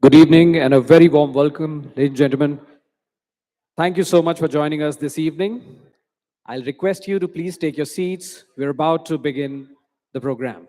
Good evening and a very warm welcome, ladies and gentlemen. Thank you so much for joining us this evening. I'll request you to please take your seats. We're about to begin the program.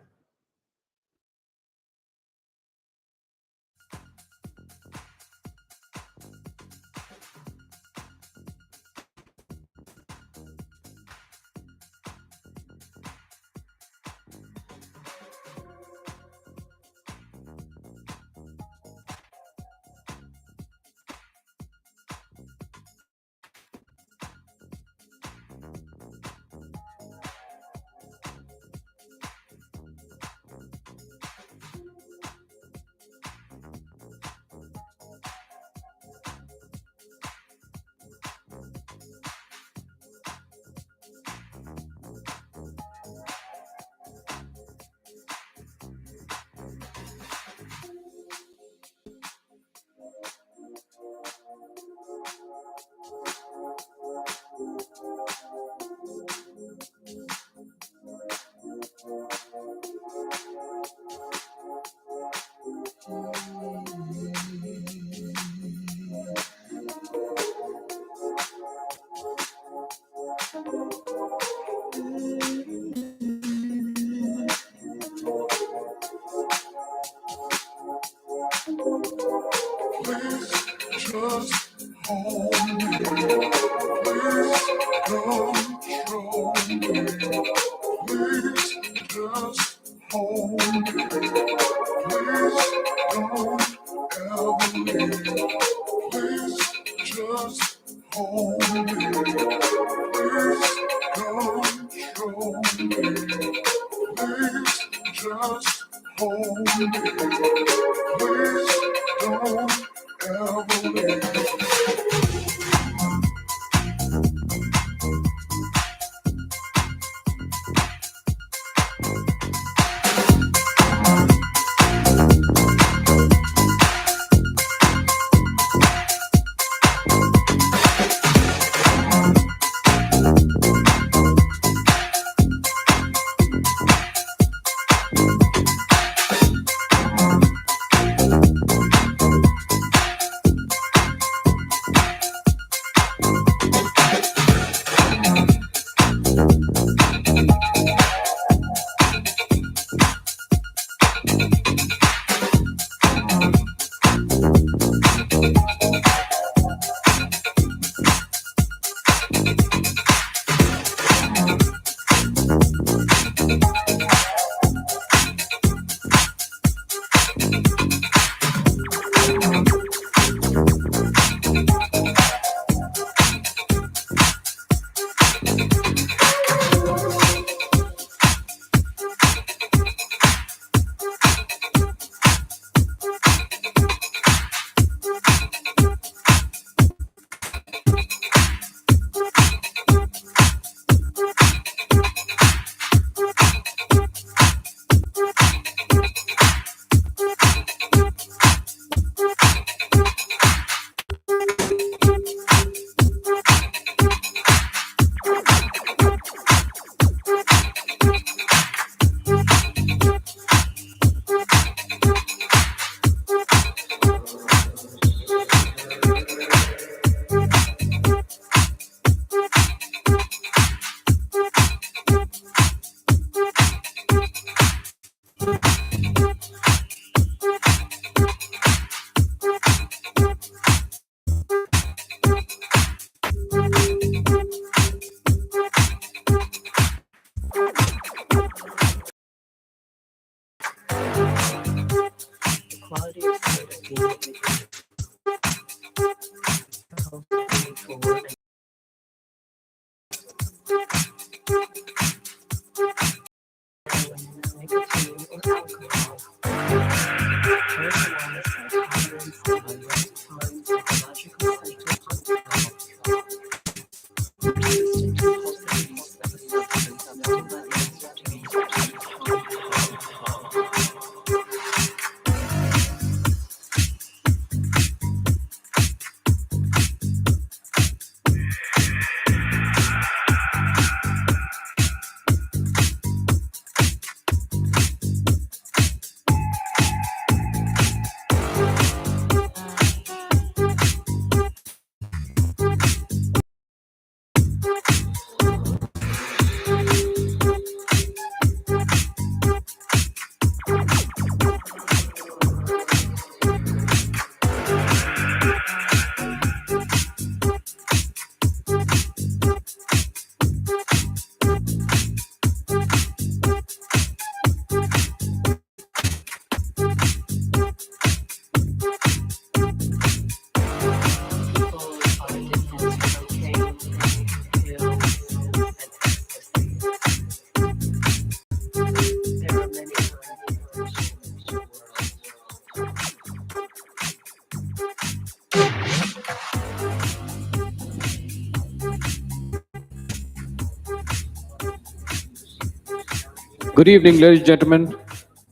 Good evening, ladies and gentlemen.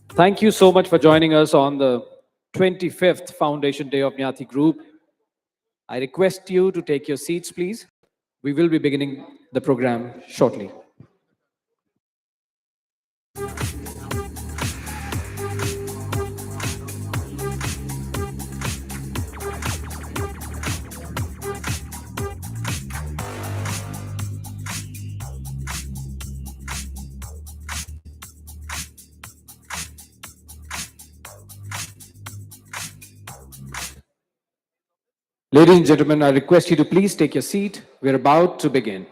Thank you so much for joining us on the 25th Foundation Day of Nyati Group. I request you to take your seats, please. We will be beginning the program shortly. Ladies and gentlemen, I request you to please take your seat. We're about to begin.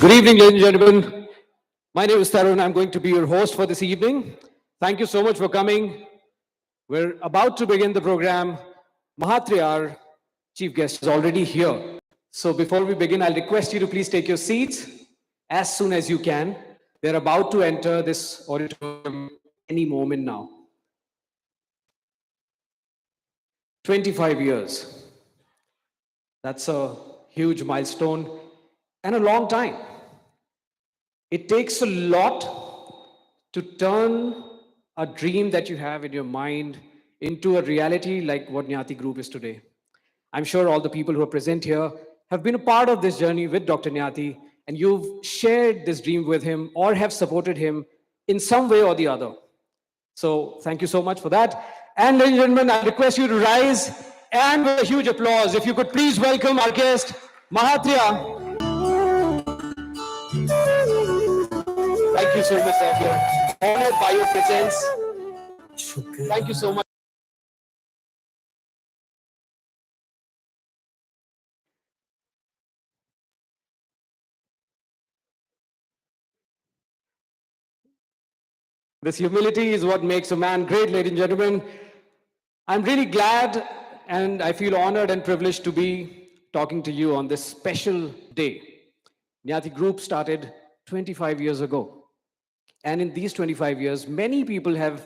Good evening, ladies and gentlemen. My name is Tarun. I'm going to be your host for this evening. Thank you so much for coming. We're about to begin the program. Mahatria, our chief guest, is already here. So before we begin, I'll request you to please take your seats as soon as you can. They're about to enter this auditorium any moment now. 25 years. That's a huge milestone and a long time. It takes a lot to turn a dream that you have in your mind into a reality like what Nyati Group is today. I'm sure all the people who are present here have been a part of this journey with Dr. Nyati, and you've shared this dream with him or have supported him in some way or the other. So thank you so much for that. And ladies and gentlemen, I request you to rise and with a huge applause, if you could please welcome our guest, Mahatriya. Thank you so much, sir. We're honored by your presence. Thank you so much. This humility is what makes a man great, ladies and gentlemen. I'm really glad and I feel honored and privileged to be talking to you on this special day. Nyati Group started 25 years ago. And in these 25 years, many people have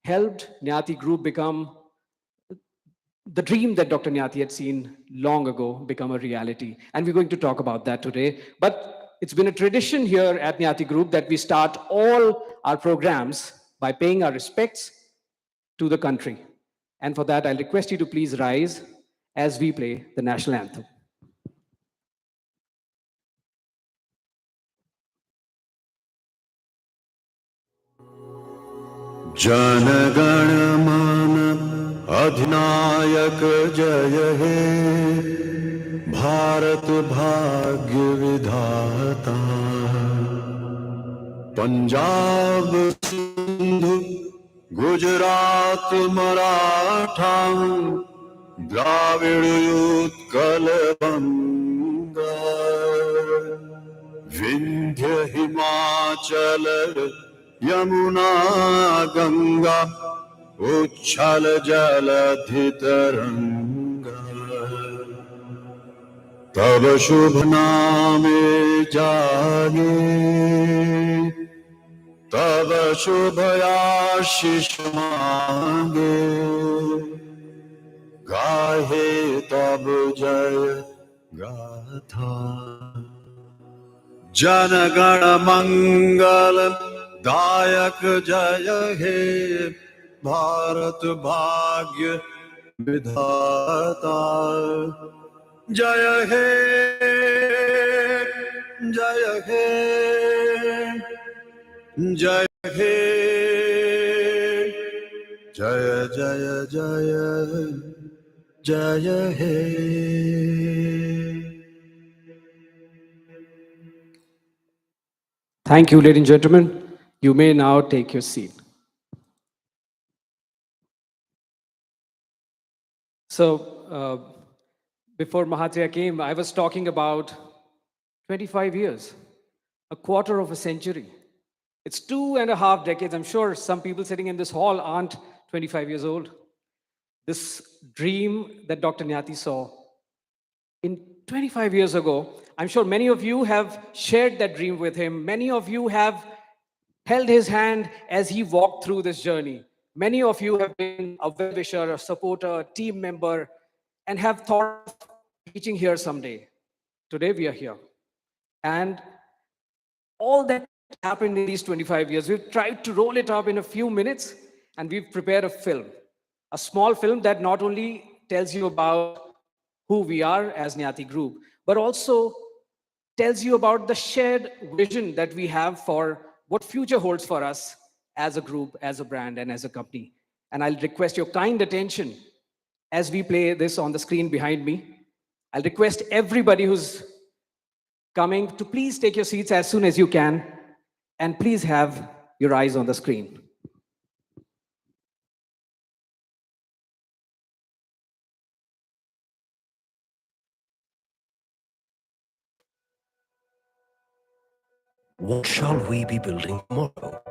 helped Nyati Group become the dream that Dr. Nyati had seen long ago become a reality. And we're going to talk about that today. But it's been a tradition here at Nyati Group that we start all our programs by paying our respects to the country. And for that, I'll request you to please rise as we play the national anthem. Jana Gana मन अधिनायक जय हे भारत भाग्य विधाता पंजाब सिंधु गुजरात मराठा द्राविड़ उत्कल बंगा विंध्य हिमाचल यमुना गंगा उच्छल जलधि तरंगा तब शुभ नामे जागे तब शुभ आशीष मांगे गाहे तब जय गाथा जन गण मंगल दायक जय हे भारत भाग्य विधाता जय हे जय हे जय हे जय जय जय जय हे Thank you, ladies and gentlemen. You may now take your seat. So, before Mahatriya came, I was talking about 25 years, a quarter of a century. It's 2.5 decades. I'm sure some people sitting in this hall aren't 25 years old. This dream that Dr. Nyati saw in 25 years ago, I'm sure many of you have shared that dream with him. Many of you have held his hand as he walked through this journey. Many of you have been a well-wisher, a supporter, a team member, and have thought of reaching here someday. Today we are here. And all that happened in these 25 years, we've tried to roll it up in a few minutes, and we've prepared a film, a small film that not only tells you about who we are as Nyati Group, but also tells you about the shared vision that we have for what future holds for us as a group, as a brand, and as a company. And I'll request your kind attention as we play this on the screen behind me. I'll request everybody who's coming to please take your seats as soon as you can, and please have your eyes on the screen. What shall we be building tomorrow?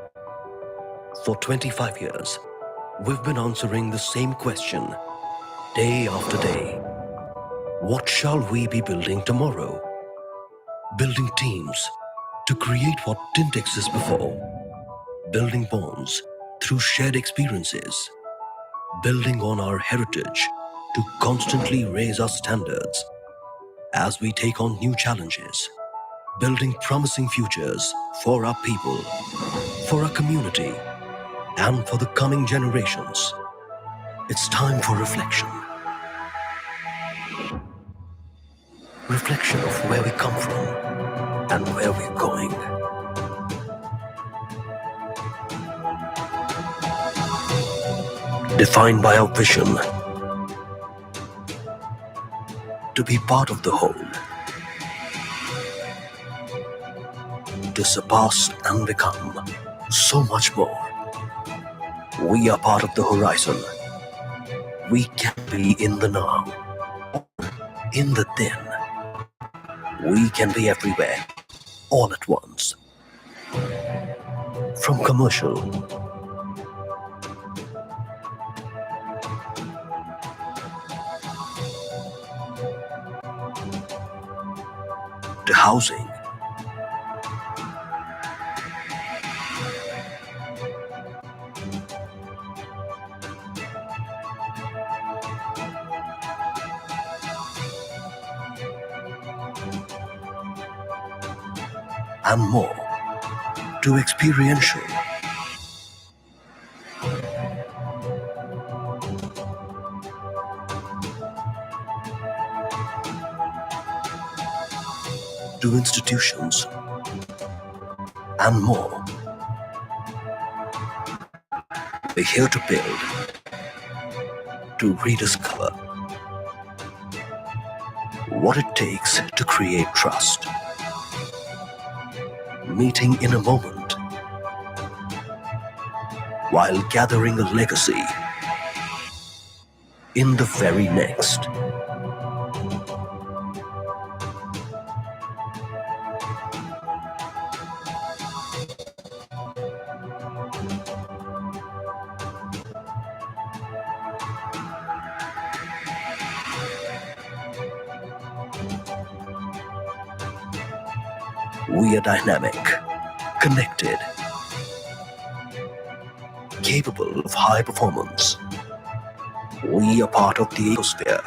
For 25 years, we've been answering the same question, day after day. What shall we be building tomorrow? Building teams to create what didn't exist before. Building bonds through shared experiences. Building on our heritage to constantly raise our standards as we take on new challenges. Building promising futures for our people, for our community, and for the coming generations. It's time for reflection. Reflection of where we come from and where we're going. Defined by our vision to be part of the whole, to surpass and become so much more. We are part of the horizon. We can be in the now, in the then. We can be everywhere, all at once. From commercial to housing, and more, to experiential, to institutions, and more. We're here to build, to rediscover what it takes to create trust. Meeting in a moment while gathering a legacy in the very next. We are dynamic, connected, capable of high performance. We are part of the ecosphere,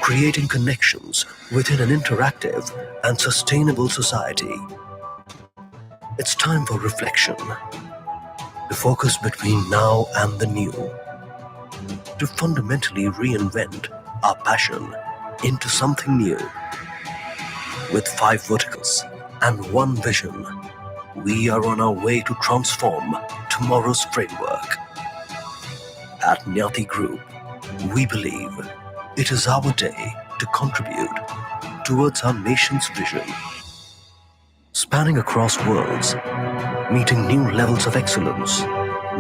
creating connections within an interactive and sustainable society. It's time for reflection, to focus between now and the new, to fundamentally reinvent our passion into something new. With 5 verticals and 1 vision, we are on our way to transform tomorrow's framework. At Nyati Group, we believe it is our day to contribute towards our nation's vision. Spanning across worlds, meeting new levels of excellence,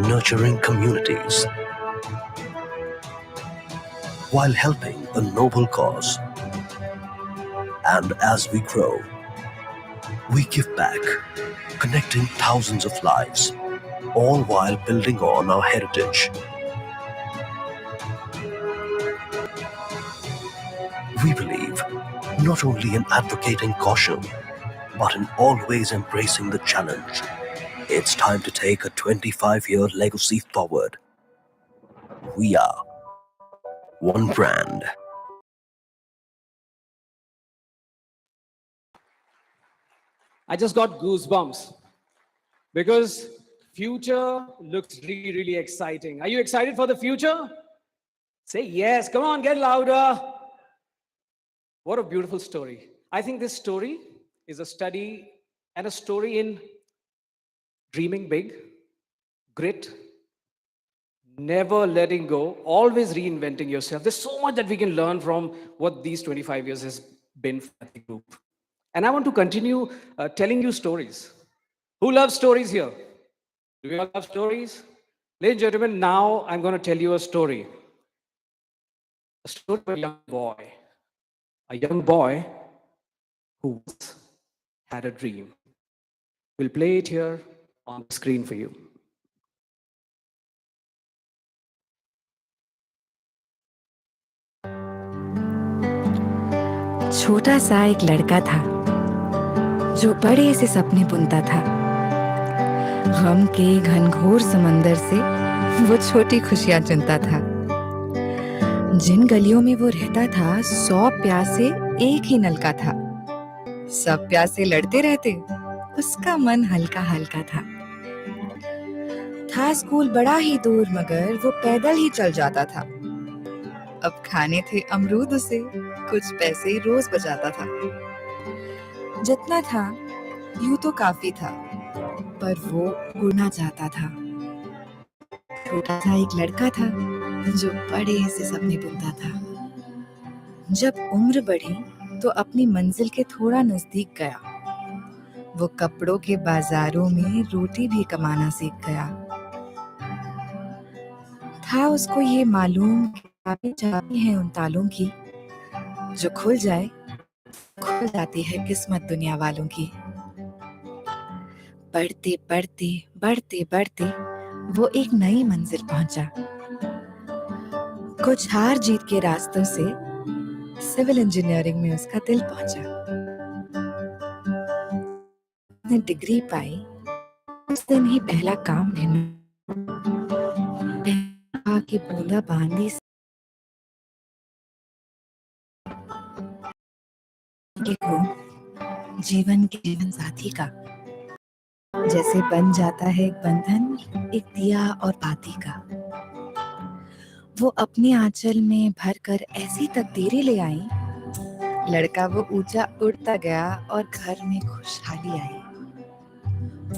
nurturing communities, while helping a noble cause. And as we grow, we give back, connecting thousands of lives, all while building on our heritage. We believe not only in advocating caution, but in always embracing the challenge. It's time to take a 25-year legacy forward. We are one brand. I just got goosebumps because future looks really, really exciting. Are you excited for the future? Say yes. Come on, get louder. What a beautiful story. I think this story is a study and a story in dreaming big, grit, never letting go, always reinventing yourself. There's so much that we can learn from what these 25 years has been for the group. And I want to continue telling you stories. Who loves stories here? Do you all love stories? Ladies and gentlemen, now I'm going to tell you a story. A story of a young boy. A young boy who once had a dream. We'll play it here on the screen for you. छोटा सा एक लड़का था जो बड़े से सपने बुनता था। गम के घनघोर समंदर से वो छोटी खुशियां चुनता था। जिन गलियों में वो रहता था 100 प्यासे एक ही नल का था। सब प्यासे लड़ते रहते, उसका मन हल्का हल्का था स्कूल बड़ा ही दूर मगर वो पैदल ही चल जाता था। अब खाने थे अमरूद उसे, कुछ पैसे रोज बचाता था। जितना था यूं तो काफी था, पर वो उड़ना चाहता था। छोटा सा एक लड़का था जो बड़े से सपने बुनता था। जब उम्र बढ़ी तो अपनी मंजिल के थोड़ा नजदीक गया। वो कपड़ों के बाजारों में रोटी भी कमाना सीख गया। था उसको ये मालूम कि चाबी है उन तालों की, जो खुल जाए खुल जाती है किस्मत दुनिया वालों की। बढ़ते बढ़ते बढ़ते बढ़ते वो एक नई मंजिल पहुंचा। कुछ हार जीत के रास्तों से सिविल इंजीनियरिंग में उसका दिल पहुंचा। उसने डिग्री पाई, उस दिन ही पहला काम भी की बूंदा बांदी को जीवन के जीवन साथी का जैसे बन जाता है एक बंधन, एक दिया और बाती का। वो अपने आंचल में भरकर ऐसी तकदीरें ले आई, लड़का वो ऊंचा उड़ता गया और घर में खुशहाली आई।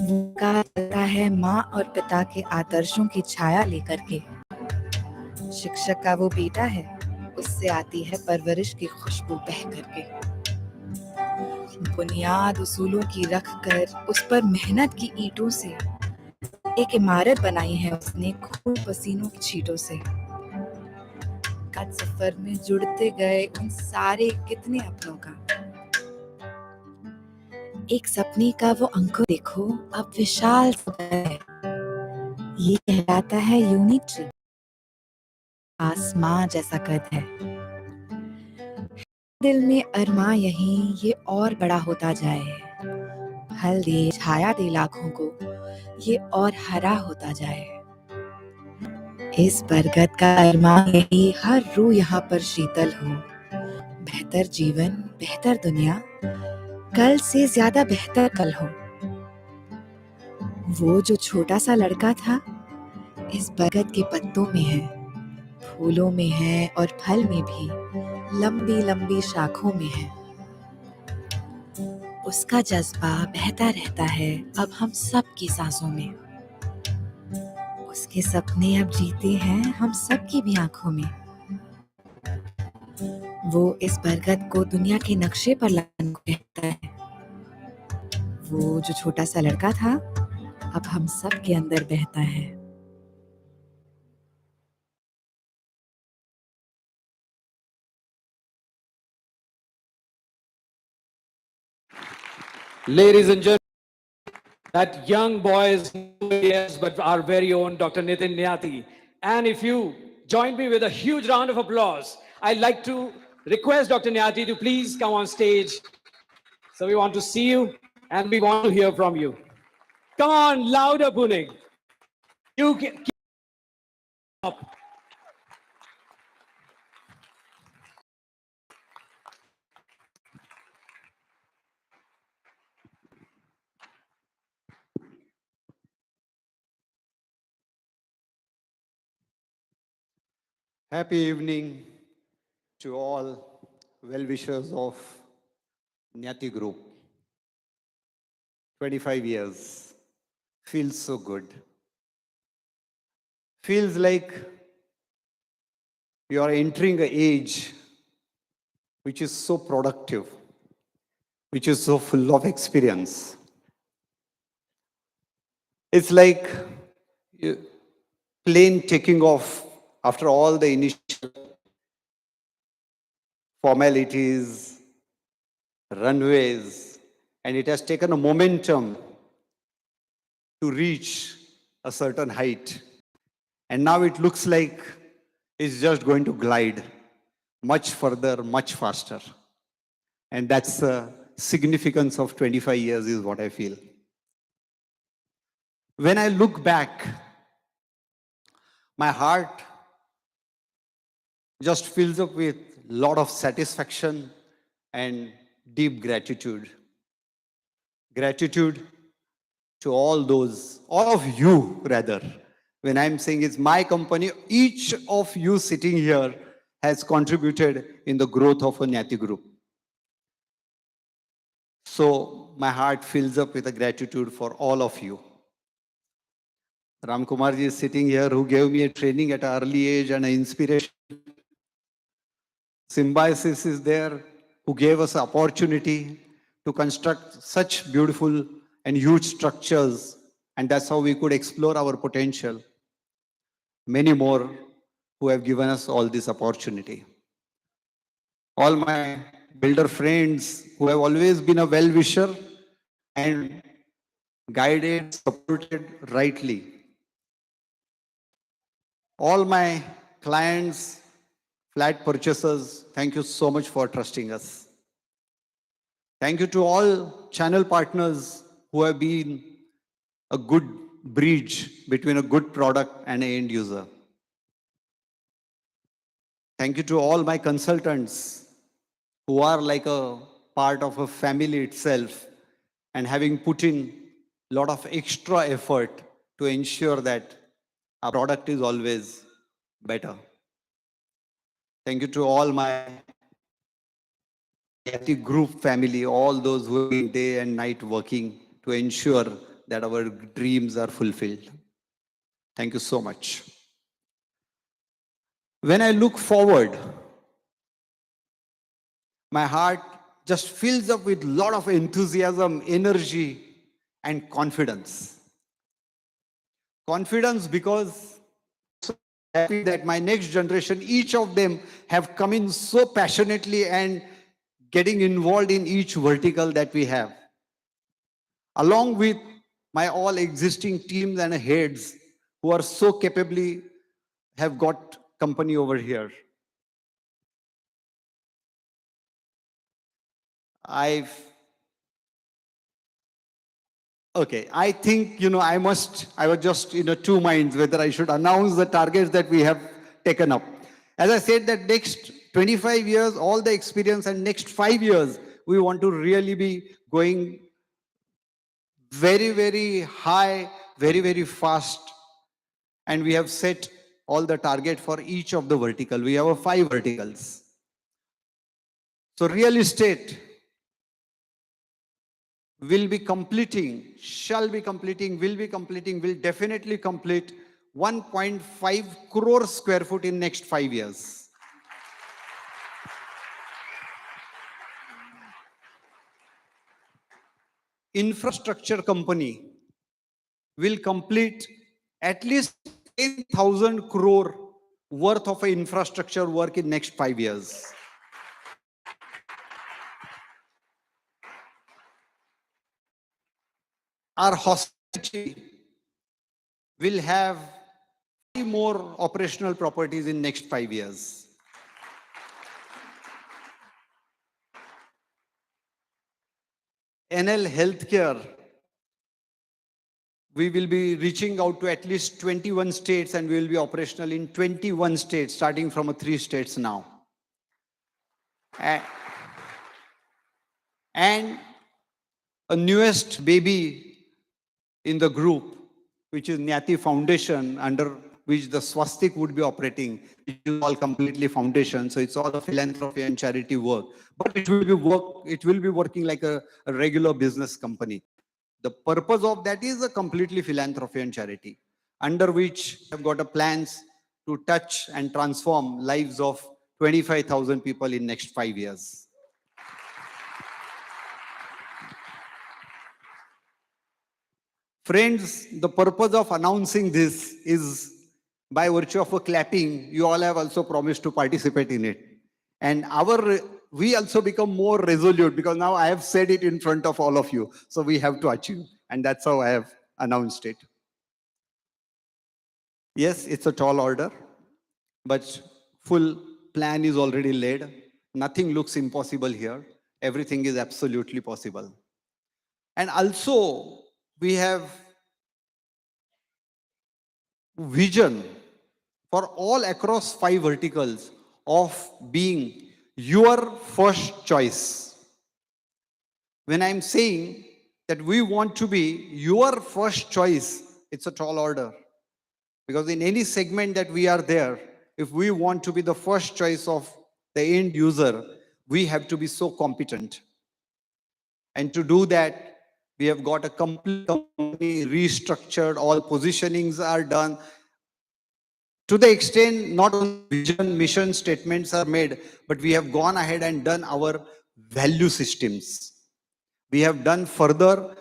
वो का है माँ और पिता के आदर्शों की छाया लेकर के। शिक्षक का वो बेटा है, उससे आती है परवरिश की खुशबू बह करके। बुनियाद उसूलों की रख कर उस पर मेहनत की ईंटों से एक इमारत बनाई है उसने खून पसीनों की छींटों से। कद सफर में जुड़ते गए उन सारे कितने अपनों का। एक सपने का वो अंकुर देखो अब विशाल है। ये कहलाता है यूनिटी, आसमां जैसा कद है। दिल में अरमां यही ये और बड़ा होता जाए। फल दे छाया दे लाखों को, ये और हरा होता जाए। इस बरगद का अरमां यही हर रूह यहाँ पर शीतल हो। बेहतर जीवन, बेहतर दुनिया, कल से ज्यादा बेहतर कल हो। वो जो छोटा सा लड़का था इस बरगद के पत्तों में है, फूलों में है और फल में भी, लंबी लंबी शाखों में है। उसका जज्बा बहता रहता है अब हम सब की सांसों में। उसके सपने अब जीते हैं हम सब की भी आंखों में। वो इस बरगद को दुनिया के नक्शे पर लाने को कहता है। वो जो छोटा सा लड़का था अब हम सब के अंदर बहता है। Ladies and gentlemen, that young boy is nobody else but our very own Dr. Nitin Nyati. And if you join me with a huge round of applause, I'd like to request Dr. Nyati to please come on stage. So we want to see you and we want to hear from you. Come on, louder, Pune. You can keep up. Happy evening to all well-wishers of Nyati Group. 25 years. Feels so good. Feels like you are entering an age which is so productive, which is so full of experience. It's like plane taking off after all the initial formalities, runways, and it has taken a momentum to reach a certain height. And now it looks like it's just going to glide much further, much faster. And that's the significance of 25 years is what I feel. When I look back, my heart just fills up with a lot of satisfaction and deep gratitude. Gratitude to all of you rather. When I'm saying it's my company, each of you sitting here has contributed in the growth of a Nyati Group. So my heart fills up with a gratitude for all of you. Ram Kumarji is sitting here, who gave me a training at an early age and an inspiration. Symbiosis is there, who gave us an opportunity to construct such beautiful and huge structures, and that's how we could explore our potential. Many more who have given us all this opportunity. All my builder friends who have always been a well-wisher and guided, supported rightly. All my clients, flat purchasers, thank you so much for trusting us. Thank you to all channel partners who have been a good bridge between a good product and an end user. Thank you to all my consultants who are like a part of a family itself and having put in a lot of extra effort to ensure that our product is always better. Thank you to all my Nyati Group family, all those who have been day and night working to ensure that our dreams are fulfilled. Thank you so much. When I look forward, my heart just fills up with a lot of enthusiasm, energy, and confidence. Confidence because I'm so happy that my next generation, each of them have come in so passionately and getting involved in each vertical that we have. Along with my all existing teams and heads who are so capably have got company over here. I think, I was just in two minds whether I should announce the targets that we have taken up. As I said, that next 25 years, all the experience, and next 5 years, we want to really be going very, very high, very, very fast. And we have set all the target for each of the vertical. We have 5 verticals. So real estate will definitely complete 1.5 crore square foot in next 5 years. Infrastructure company will complete at least 10,000 crore worth of infrastructure work in next 5 years. Our hospitality will have 5 more operational properties in next 5 years. NL Healthcare, we will be reaching out to at least 21 states and we will be operational in 21 states, starting from 3 states now. And a newest baby in the group, which is Nyati Foundation, under which the swastik would be operating. It is all completely foundation, so it's all a philanthropy and charity work. But it will be working like a regular business company. The purpose of that is a completely philanthropy and charity, under which I've got a plans to touch and transform lives of 25,000 people in next 5 years. Friends, the purpose of announcing this is by virtue of a clapping, you all have also promised to participate in it. And we also become more resolute because now I have said it in front of all of you. So we have to achieve. And that's how I have announced it. Yes, it's a tall order, but full plan is already laid. Nothing looks impossible here. Everything is absolutely possible. And also, we have vision for all across 5 verticals of being your first choice. When I'm saying that we want to be your first choice, it's a tall order. Because in any segment that we are there, if we want to be the first choice of the end user, we have to be so competent. And to do that, we have got a complete company restructured, all positionings are done. To the extent, not only vision, mission statements are made, but we have gone ahead and done our value systems. We have done further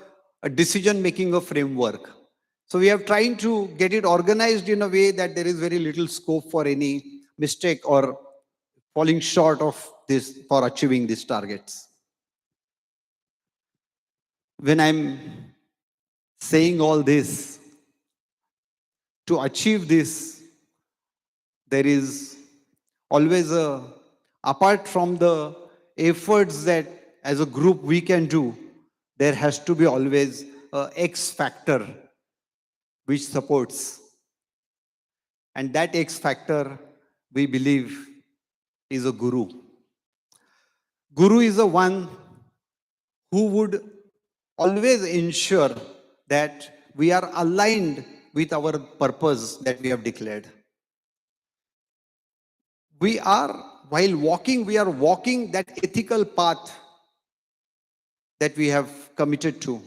a decision-making framework. So we have tried to get it organized in a way that there is very little scope for any mistake or falling short of this for achieving these targets. When I'm saying all this, to achieve this, there is always apart from the efforts that as a group we can do, there has to be always a X factor which supports. And that X factor, we believe, is a guru. Guru is the one who would always ensure that we are aligned with our purpose that we have declared. While walking, we are walking that ethical path that we have committed to,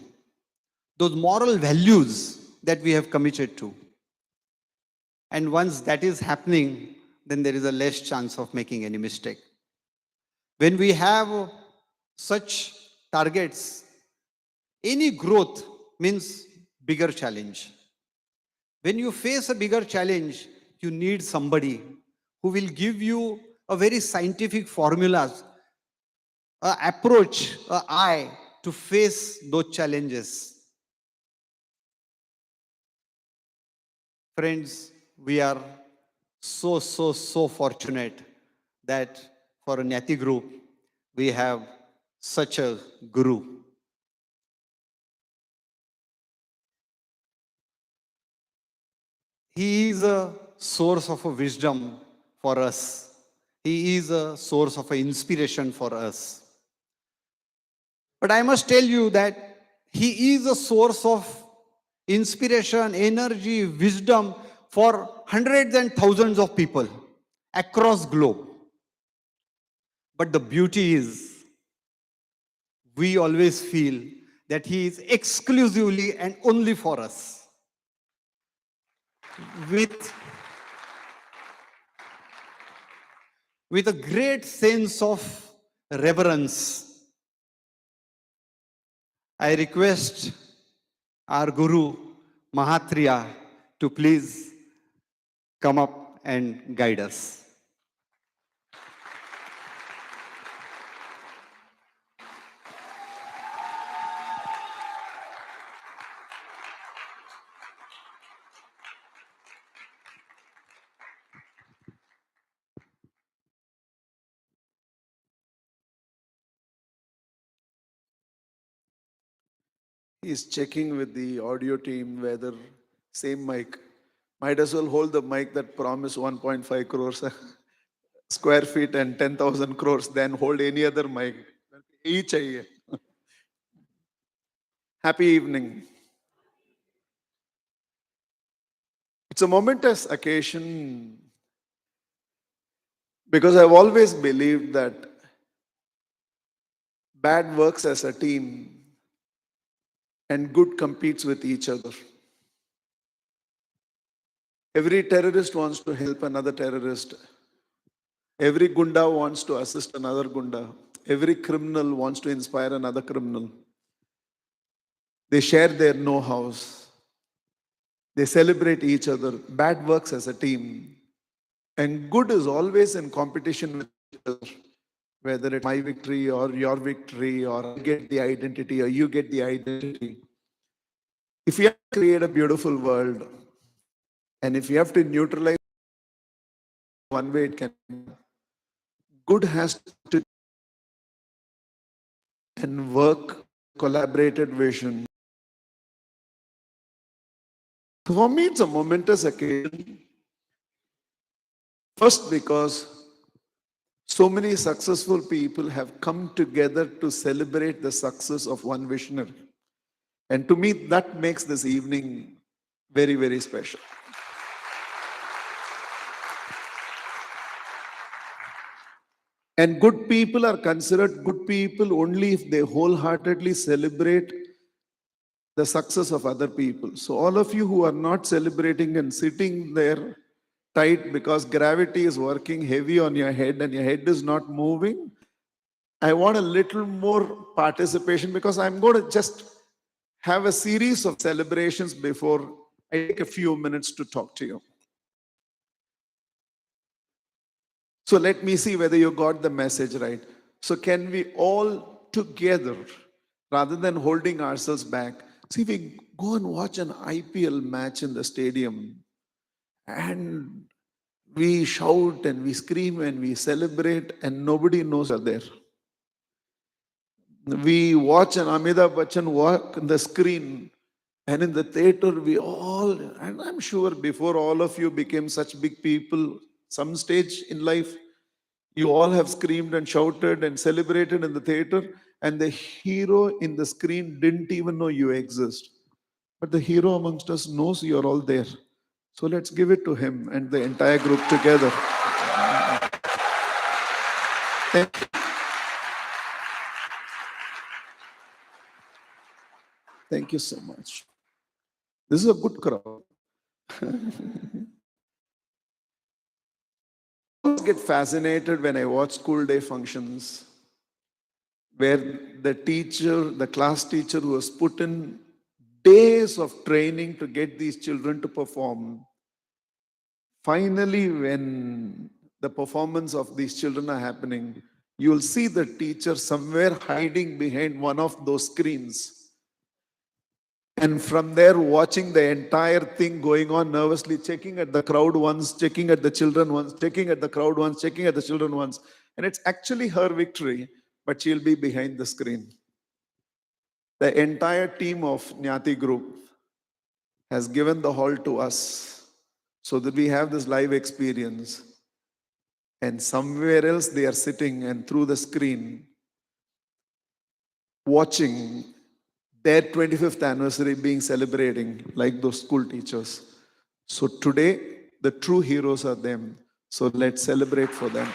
those moral values that we have committed to. And once that is happening, then there is a less chance of making any mistake. When we have such targets, any growth means bigger challenge. When you face a bigger challenge, you need somebody who will give you a very scientific formulas, an approach, an eye to face those challenges. Friends, we are so fortunate that for a Nyati Group, we have such a guru. He is a source of a wisdom for us. He is a source of inspiration for us. But I must tell you that he is a source of inspiration, energy, wisdom for hundreds and thousands of people across globe. But the beauty is, we always feel that he is exclusively and only for us. With a great sense of reverence, I request our Guru, Mahatriya, to please come up and guide us. He's checking with the audio team whether same mic. Might as well hold the mic that promised 1.5 crores square feet and 10,000 crores than hold any other mic. Each chahiye. Happy evening. It's a momentous occasion because I've always believed that bad works as a team and good competes with each other. Every terrorist wants to help another terrorist. Every gunda wants to assist another gunda. Every criminal wants to inspire another criminal. They share their know-hows. They celebrate each other. Bad works as a team. And good is always in competition with each other. Whether it's my victory or your victory, or I get the identity or you get the identity. If you have to create a beautiful world, and if you have to neutralize one way it can, good has to and work collaborated vision. For me, it's a momentous occasion. First, because so many successful people have come together to celebrate the success of one visionary. And to me, that makes this evening very, very special. And good people are considered good people only if they wholeheartedly celebrate the success of other people. So all of you who are not celebrating and sitting there tight because gravity is working heavy on your head and your head is not moving, I want a little more participation because I'm going to just have a series of celebrations before I take a few minutes to talk to you. So let me see whether you got the message right. So can we all together, rather than holding ourselves back, see, we go and watch an IPL match in the stadium and we shout and we scream and we celebrate and nobody knows are there. We watch an Amitabh Bachchan walk on the screen and in the theater we all, and I'm sure before all of you became such big people, some stage in life, you all have screamed and shouted and celebrated in the theater, and the hero in the screen didn't even know you exist. But the hero amongst us knows you're all there. So let's give it to him and the entire group together. Thank you. Thank you so much. This is a good crowd. I get fascinated when I watch school day functions where the teacher, the class teacher who has put in days of training to get these children to perform, finally when the performance of these children are happening, you will see the teacher somewhere hiding behind one of those screens. And from there, watching the entire thing going on nervously, checking at the crowd once, checking at the children once, checking at the crowd once, checking at the children once. And it's actually her victory, but she'll be behind the screen. The entire team of Nyati Group has given the hall to us so that we have this live experience. And somewhere else they are sitting and through the screen watching their 25th anniversary being celebrating like those school teachers. So today, the true heroes are them. So let's celebrate for them.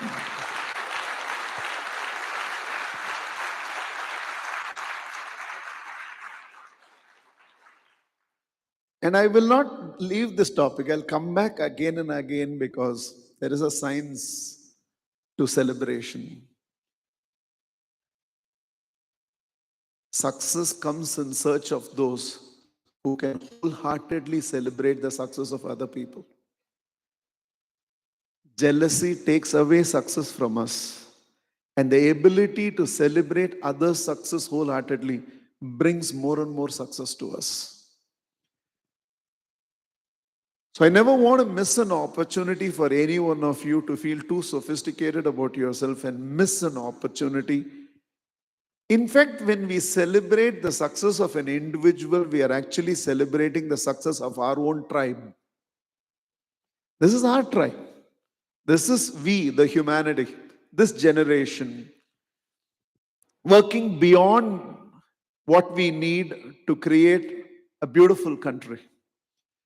And I will not leave this topic. I'll come back again and again because there is a science to celebration. Success comes in search of those who can wholeheartedly celebrate the success of other people. Jealousy takes away success from us, and the ability to celebrate others' success wholeheartedly brings more and more success to us. So I never want to miss an opportunity for any one of you to feel too sophisticated about yourself and miss an opportunity In fact, when we celebrate the success of an individual, we are actually celebrating the success of our own tribe. This is our tribe. This is we, the humanity, this generation, working beyond what we need to create a beautiful country.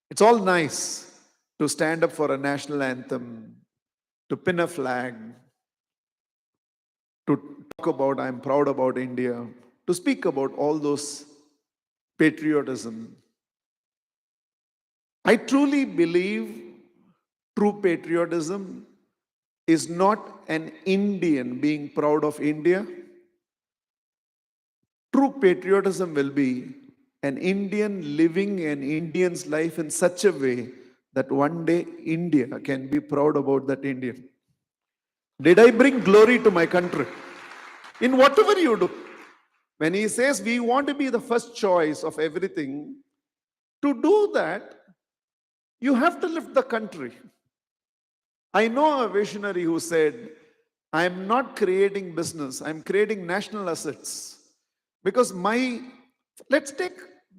It's all nice to stand up for a national anthem, to pin a flag, to talk about I'm proud about India, to speak about all those patriotism. I truly believe true patriotism is not an Indian being proud of India. True patriotism will be an Indian living an Indian's life in such a way that one day India can be proud about that Indian. Did I bring glory to my country? In whatever you do. When he says we want to be the first choice of everything, to do that, you have to lift the country. I know a visionary who said, I'm not creating business, I'm creating national assets. Because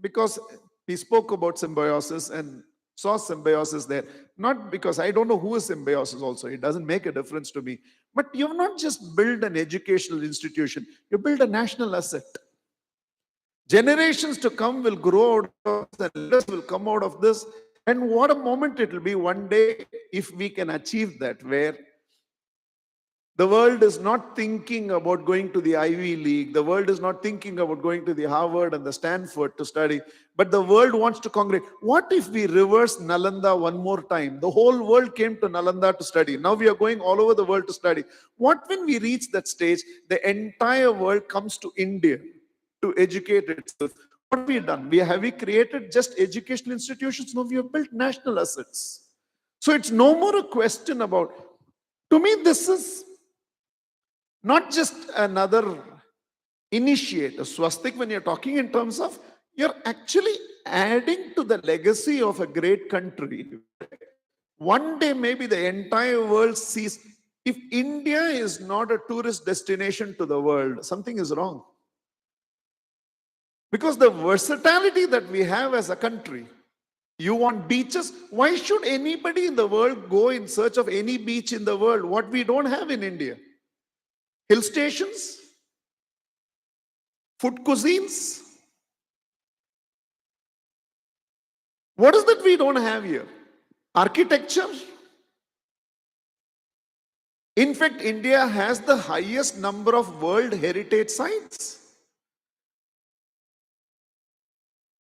because he spoke about symbiosis and saw symbiosis there. Not because I don't know who is symbiosis also, it doesn't make a difference to me. But you've not just built an educational institution, you build a national asset. Generations to come will grow out of this, and leaders will come out of this. And what a moment it will be one day if we can achieve that, where the world is not thinking about going to the Ivy League. The world is not thinking about going to the Harvard and the Stanford to study. But the world wants to congregate. What if we reverse Nalanda one more time? The whole world came to Nalanda to study. Now we are going all over the world to study. What when we reach that stage, the entire world comes to India to educate itself? What have we done? Have we created just educational institutions? No, we have built national assets. So it's no more a question about, to me, this is not just another initiate, a swastik. When you're talking in terms of, you're actually adding to the legacy of a great country. One day, maybe the entire world sees, if India is not a tourist destination to the world, something is wrong. Because the versatility that we have as a country, you want beaches? Why should anybody in the world go in search of any beach in the world? What we don't have in India? Hill stations, food cuisines. What is that we don't have here? Architecture. In fact, India has the highest number of World Heritage Sites.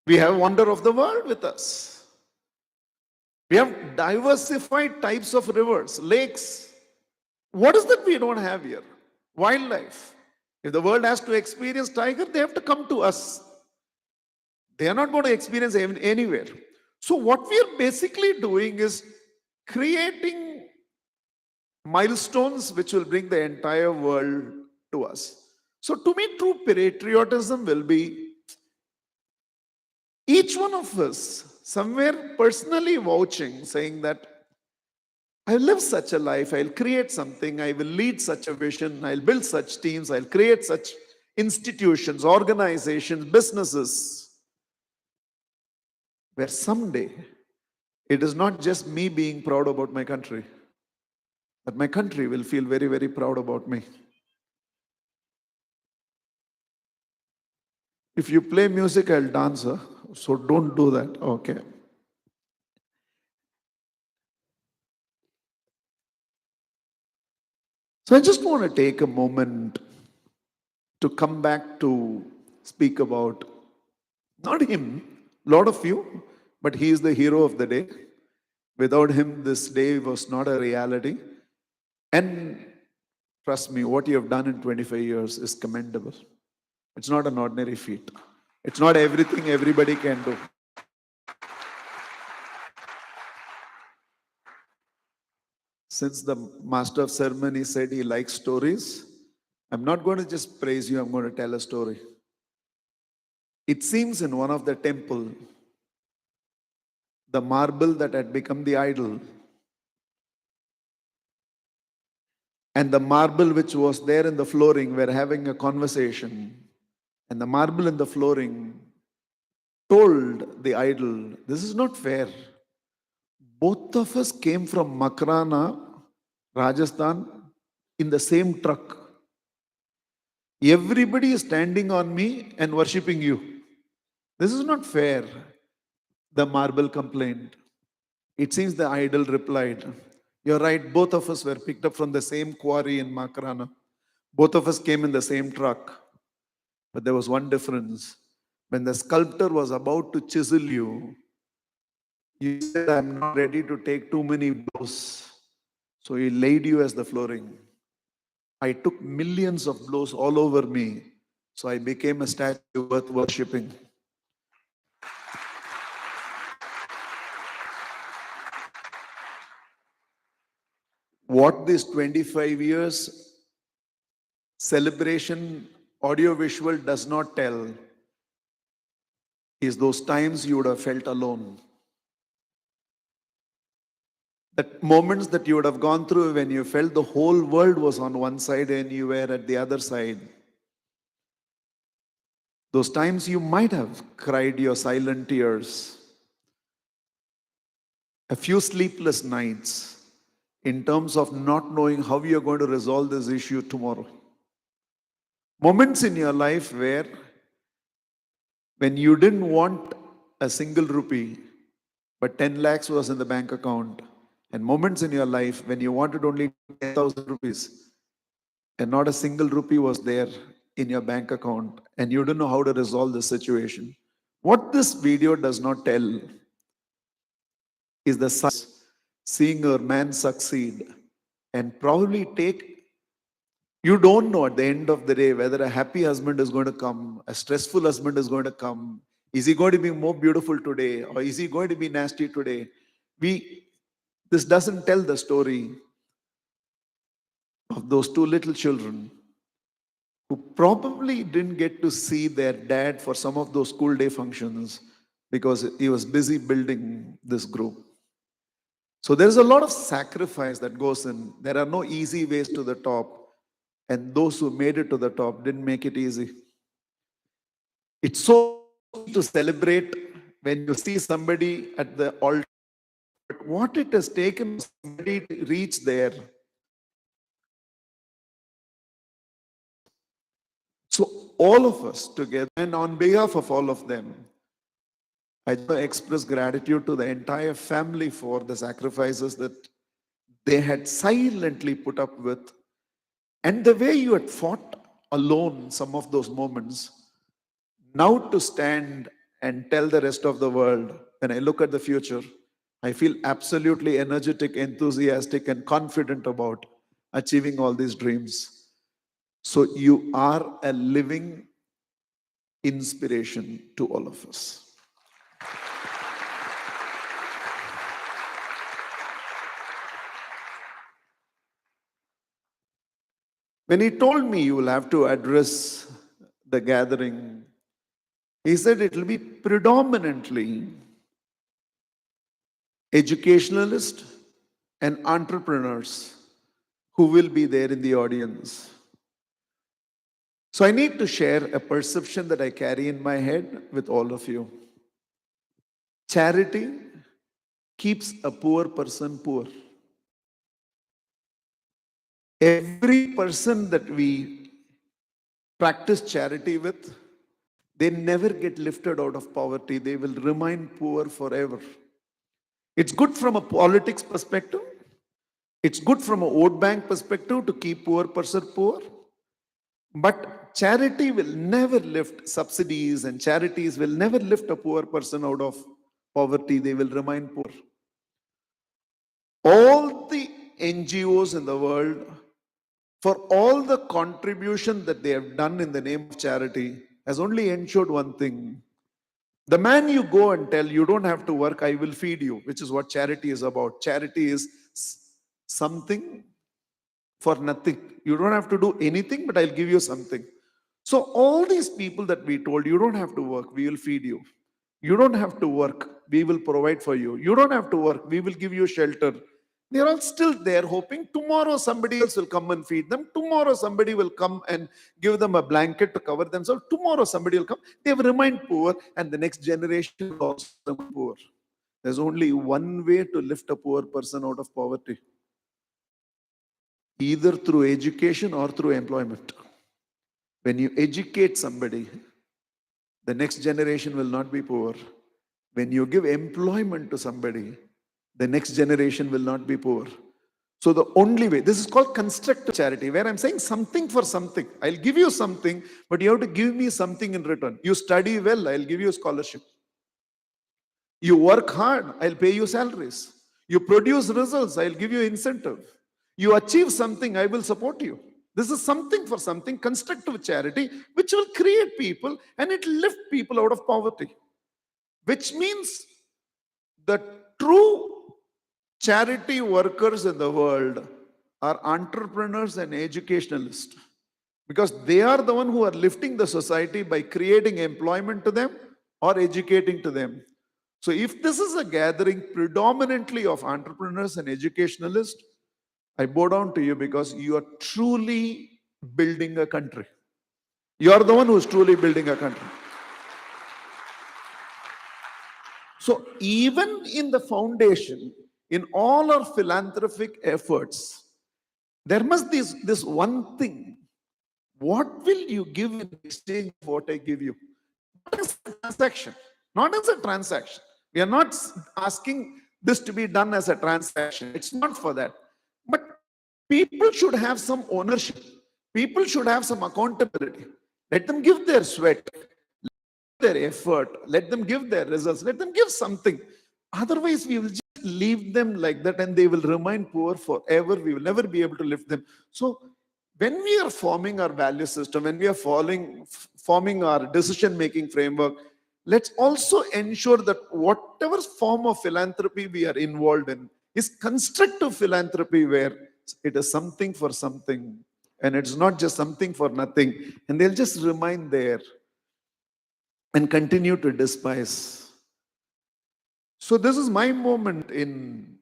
We have wonder of the world with us. We have diversified types of rivers, lakes. What is that we don't have here? Wildlife. If the world has to experience tiger, they have to come to us. They are not going to experience anywhere. So what we are basically doing is creating milestones which will bring the entire world to us. So to me, true patriotism will be each one of us somewhere personally vouching, saying that I'll live such a life, I'll create something, I will lead such a vision, I'll build such teams, I'll create such institutions, organizations, businesses, where someday it is not just me being proud about my country, but my country will feel very, very proud about me. If you play music, I'll dance, huh? So don't do that, okay? So I just want to take a moment to come back to speak about not him, a lot of you, but he is the hero of the day. Without him, this day was not a reality. And trust me, what you have done in 25 years is commendable. It's not an ordinary feat. It's not everything everybody can do. Since the master of ceremony said he likes stories, I'm not going to just praise you, I'm going to tell a story. It seems in one of the temple, the marble that had become the idol and the marble which was there in the flooring were having a conversation. And the marble in the flooring told the idol, this is not fair. Both of us came from Makrana, Rajasthan, in the same truck. Everybody is standing on me and worshipping you. This is not fair, the marble complained. It seems the idol replied, you're right, both of us were picked up from the same quarry in Makrana. Both of us came in the same truck. But there was one difference. When the sculptor was about to chisel you, you said, I'm not ready to take too many blows. So he laid you as the flooring. I took millions of blows all over me. So I became a statue worth worshipping. What this 25 years celebration audiovisual does not tell is those times you would have felt alone. The moments that you would have gone through when you felt the whole world was on one side and you were at the other side. Those times you might have cried your silent tears. A few sleepless nights in terms of not knowing how you're going to resolve this issue tomorrow. Moments in your life where when you didn't want a single rupee, but 10 lakhs was in the bank account, and moments in your life when you wanted only 10,000 rupees, and not a single rupee was there in your bank account, and you didn't know how to resolve the situation. What this video does not tell is the seeing a man succeed and probably take. You don't know at the end of the day whether a happy husband is going to come, a stressful husband is going to come. Is he going to be more beautiful today, or is he going to be nasty today? This doesn't tell the story of those two little children who probably didn't get to see their dad for some of those school day functions because he was busy building this group. So there's a lot of sacrifice that goes in. There are no easy ways to the top. And those who made it to the top didn't make it easy. It's so easy to celebrate when you see somebody at the altar. But what it has taken somebody to reach there. So all of us together, and on behalf of all of them, I express gratitude to the entire family for the sacrifices that they had silently put up with. And the way you had fought alone some of those moments, now to stand and tell the rest of the world, when I look at the future, I feel absolutely energetic, enthusiastic, and confident about achieving all these dreams. So you are a living inspiration to all of us. When he told me you will have to address the gathering, he said it will be predominantly educationalists and entrepreneurs who will be there in the audience. So I need to share a perception that I carry in my head with all of you. Charity keeps a poor person poor. Every person that we practice charity with, they never get lifted out of poverty. They will remain poor forever. It's good from a politics perspective. It's good from a vote bank perspective to keep poor person poor. But charity will never lift subsidies, and charities will never lift a poor person out of poverty. They will remain poor. All the NGOs in the world, for all the contribution that they have done in the name of charity, has only ensured one thing. The man you go and tell, you don't have to work, I will feed you, which is what charity is about. Charity is something for nothing. You don't have to do anything, but I'll give you something. So all these people that we told, you don't have to work, we will feed you. You don't have to work, we will provide for you. You don't have to work, we will give you shelter. They're all still there hoping tomorrow somebody else will come and feed them. Tomorrow somebody will come and give them a blanket to cover themselves. Tomorrow somebody will come. They have remained poor and the next generation will also remain poor. There's only one way to lift a poor person out of poverty. Either through education or through employment. When you educate somebody, the next generation will not be poor. When you give employment to somebody, the next generation will not be poor. So the only way, this is called constructive charity, where I'm saying something for something. I'll give you something, but you have to give me something in return. You study well, I'll give you a scholarship. You work hard, I'll pay you salaries. You produce results, I'll give you incentive. You achieve something, I will support you. This is something for something, constructive charity, which will create people and it will lift people out of poverty. Which means the true charity workers in the world are entrepreneurs and educationalists, because they are the one who are lifting the society by creating employment to them or educating to them. So if this is a gathering predominantly of entrepreneurs and educationalists, I bow down to you because you are truly building a country. You are the one who is truly building a country. So even in the foundation, in all our philanthropic efforts, there must be this one thing. What will you give in exchange for what I give you? Not as a transaction. Not as a transaction. We are not asking this to be done as a transaction. It's not for that. But people should have some ownership. People should have some accountability. Let them give their sweat, their effort, let them give their results, let them give something. Otherwise, we will just leave them like that and they will remain poor forever. We will never be able to lift them. So when we are forming our value system, when we are forming our decision-making framework, let's also ensure that whatever form of philanthropy we are involved in is constructive philanthropy, where it is something for something and it's not just something for nothing, and they'll just remain there and continue to despise. So this is my moment in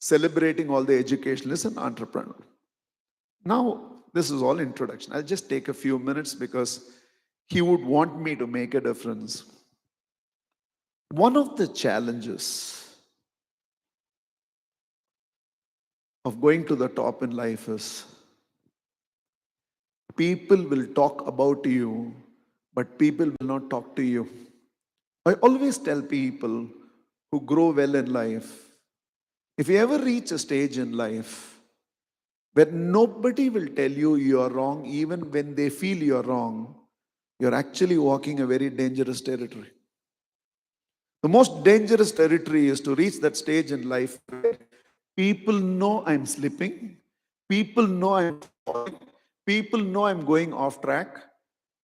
celebrating all the educationalists and entrepreneurs. Now, this is all introduction. I'll just take a few minutes because he would want me to make a difference. One of the challenges of going to the top in life is people will talk about you, but people will not talk to you. I always tell people who grow well in life, if you ever reach a stage in life where nobody will tell you you are wrong, even when they feel you're wrong, you're actually walking a very dangerous territory. The most dangerous territory is to reach that stage in life where people know I'm slipping, people know I'm falling, people know I'm going off track,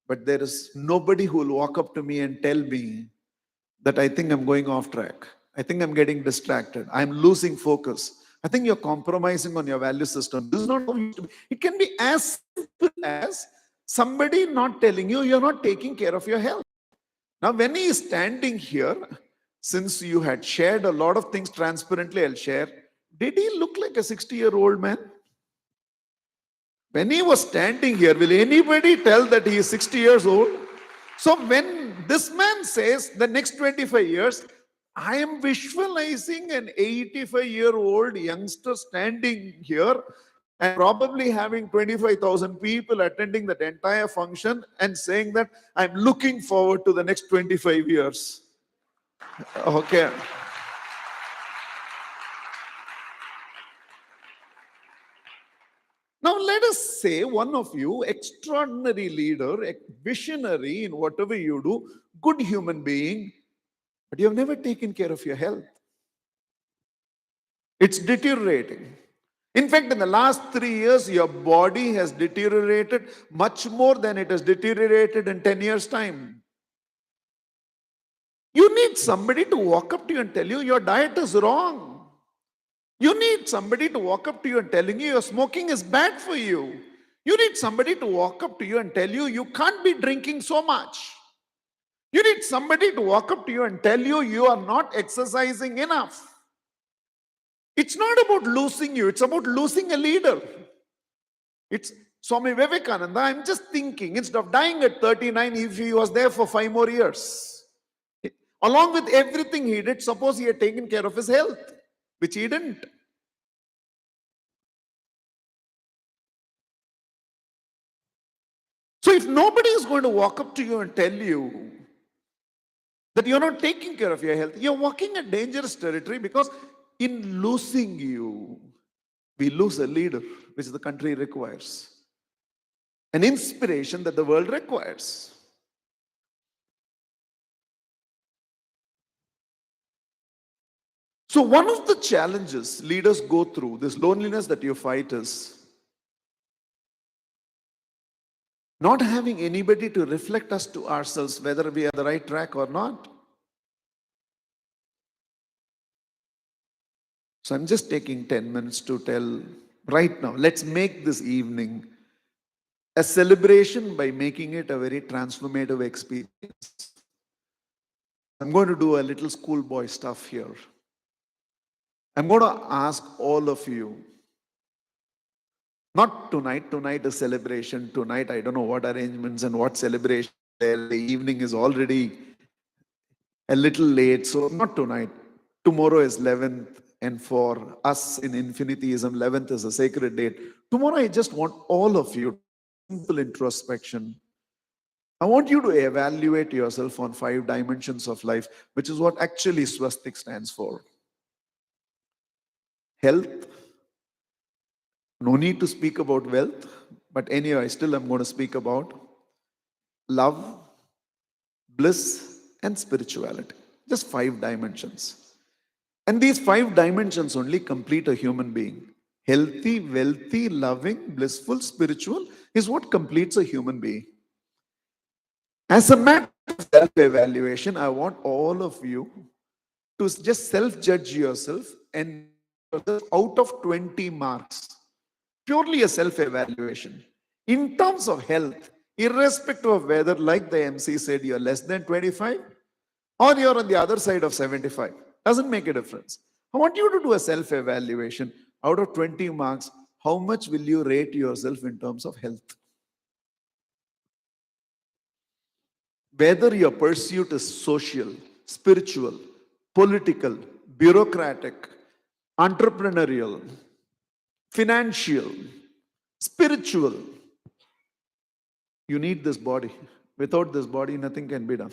but there is nobody who will walk up to me and tell me that I think I'm going off track. I think I'm getting distracted. I'm losing focus. I think you're compromising on your value system. This is not how it used to be. It can be as simple as somebody not telling you you're not taking care of your health. Now, when he is standing here, since you had shared a lot of things transparently, I'll share. Did he look like a 60-year-old man? When he was standing here, will anybody tell that he is 60 years old? So when this man says the next 25 years, I am visualizing an 85-year-old youngster standing here and probably having 25,000 people attending that entire function and saying that I'm looking forward to the next 25 years. Okay. Now let us say one of you, extraordinary leader, a visionary in whatever you do, good human being, but you have never taken care of your health. It's deteriorating. In fact, in the last 3 years, your body has deteriorated much more than it has deteriorated in 10 years' time. You need somebody to walk up to you and tell you your diet is wrong. You need somebody to walk up to you and telling you your smoking is bad for you. You need somebody to walk up to you and tell you you can't be drinking so much. You need somebody to walk up to you and tell you you are not exercising enough. It's not about losing you, it's about losing a leader. It's Swami Vivekananda. I'm just thinking, instead of dying at 39, if he was there for 5 more years, along with everything he did, suppose he had taken care of his health, which he didn't. So if nobody is going to walk up to you and tell you that you're not taking care of your health, you're walking a dangerous territory, because in losing you, we lose a leader, which the country requires, an inspiration that the world requires. So one of the challenges leaders go through, this loneliness that you fight, is not having anybody to reflect us to ourselves whether we are the right track or not. So I'm just taking 10 minutes to tell right now, let's make this evening a celebration by making it a very transformative experience. I'm going to do a little schoolboy stuff here. I'm going to ask all of you, not tonight is celebration. Tonight, I don't know what arrangements and what celebration there. The evening is already a little late, so not tonight. Tomorrow is 11th, and for us in Infinityism, 11th is a sacred date. Tomorrow, I just want all of you, simple introspection. I want you to evaluate yourself on 5 dimensions of life, which is what actually Swastik stands for. Health. No need to speak about wealth, but anyway, still I'm going to speak about love, bliss, and spirituality. Just 5 dimensions. And these 5 dimensions only complete a human being. Healthy, wealthy, loving, blissful, spiritual is what completes a human being. As a matter of self-evaluation, I want all of you to just self-judge yourself, and out of 20 marks, purely a self-evaluation. In terms of health, irrespective of whether, like the MC said, you're less than 25 or you're on the other side of 75, doesn't make a difference. I want you to do a self-evaluation. Out of 20 marks, how much will you rate yourself in terms of health? Whether your pursuit is social, spiritual, political, bureaucratic, entrepreneurial, financial, spiritual, you need this body. Without this body, nothing can be done.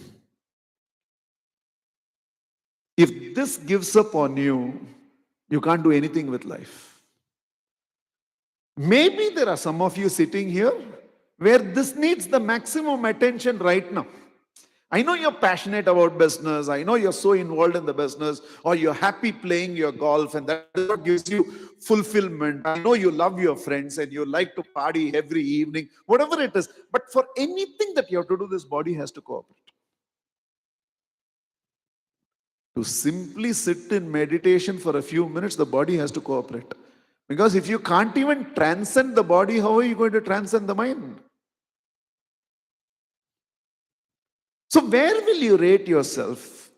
If this gives up on you, you can't do anything with life. Maybe there are some of you sitting here where this needs the maximum attention right now. I know you're passionate about business. I know you're so involved in the business, or you're happy playing your golf, and that is what gives you fulfillment. I know you love your friends and you like to party every evening, whatever it is. But for anything that you have to do, this body has to cooperate. To simply sit in meditation for a few minutes, the body has to cooperate. Because if you can't even transcend the body, how are you going to transcend the mind? So where will you rate yourself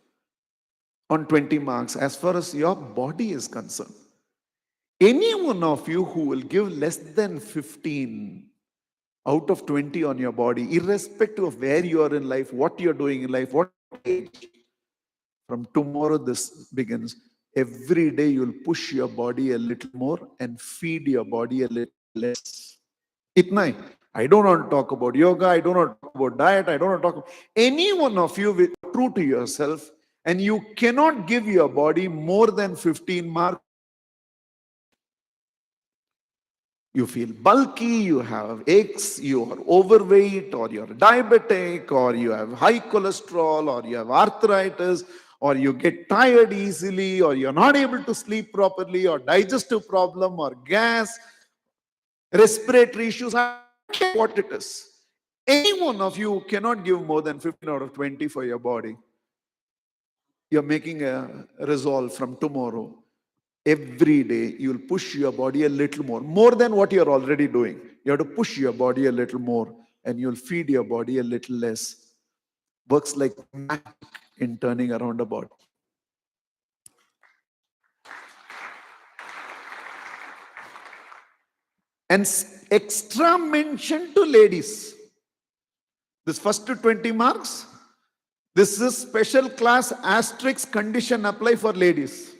on 20 marks as far as your body is concerned? Any one of you who will give less than 15 out of 20 on your body, irrespective of where you are in life, what you're doing in life, what age, from tomorrow this begins. Every day you'll push your body a little more and feed your body a little less. Itna. I don't want to talk about yoga. I don't want to talk about diet. I don't want to talk about any one of you with true to yourself, and you cannot give your body more than 15 marks. You feel bulky, you have aches, you are overweight, or you're diabetic, or you have high cholesterol, or you have arthritis, or you get tired easily, or you're not able to sleep properly, or digestive problem, or gas, respiratory issues. I don't care what it is. Any one of you cannot give more than 15 out of 20 for your body. You're making a resolve from tomorrow. Every day you'll push your body a little more than what you're already doing. You have to push your body a little more, and you'll feed your body a little less. Works like magic in turning around a body. And extra mention to ladies. This first 20 marks, this is special class asterisk condition apply for ladies.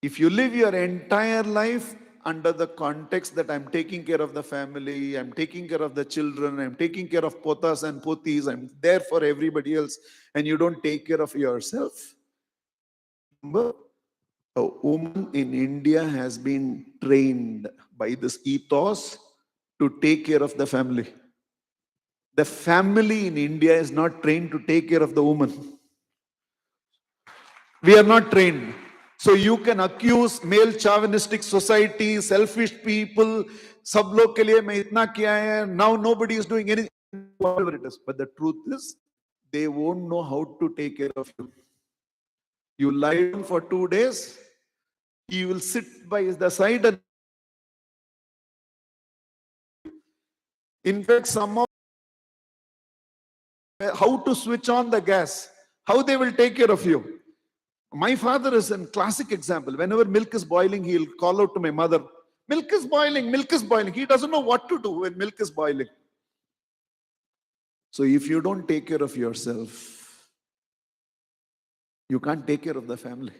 If you live your entire life under the context that I'm taking care of the family, I'm taking care of the children, I'm taking care of potas and potis, I'm there for everybody else, and you don't take care of yourself. Remember, a woman in India has been trained by this ethos to take care of the family. The family in India is not trained to take care of the woman. We are not trained. So you can accuse male chauvinistic society, selfish people, sab log ke liye main itna kiya hai, now nobody is doing anything, whatever it is. But the truth is, they won't know how to take care of you. You lie down for 2 days, he will sit by the side and in fact, some of how to switch on the gas, how they will take care of you. My father is a classic example. Whenever milk is boiling, he'll call out to my mother, milk is boiling, milk is boiling. He doesn't know what to do when milk is boiling. So if you don't take care of yourself, you can't take care of the family.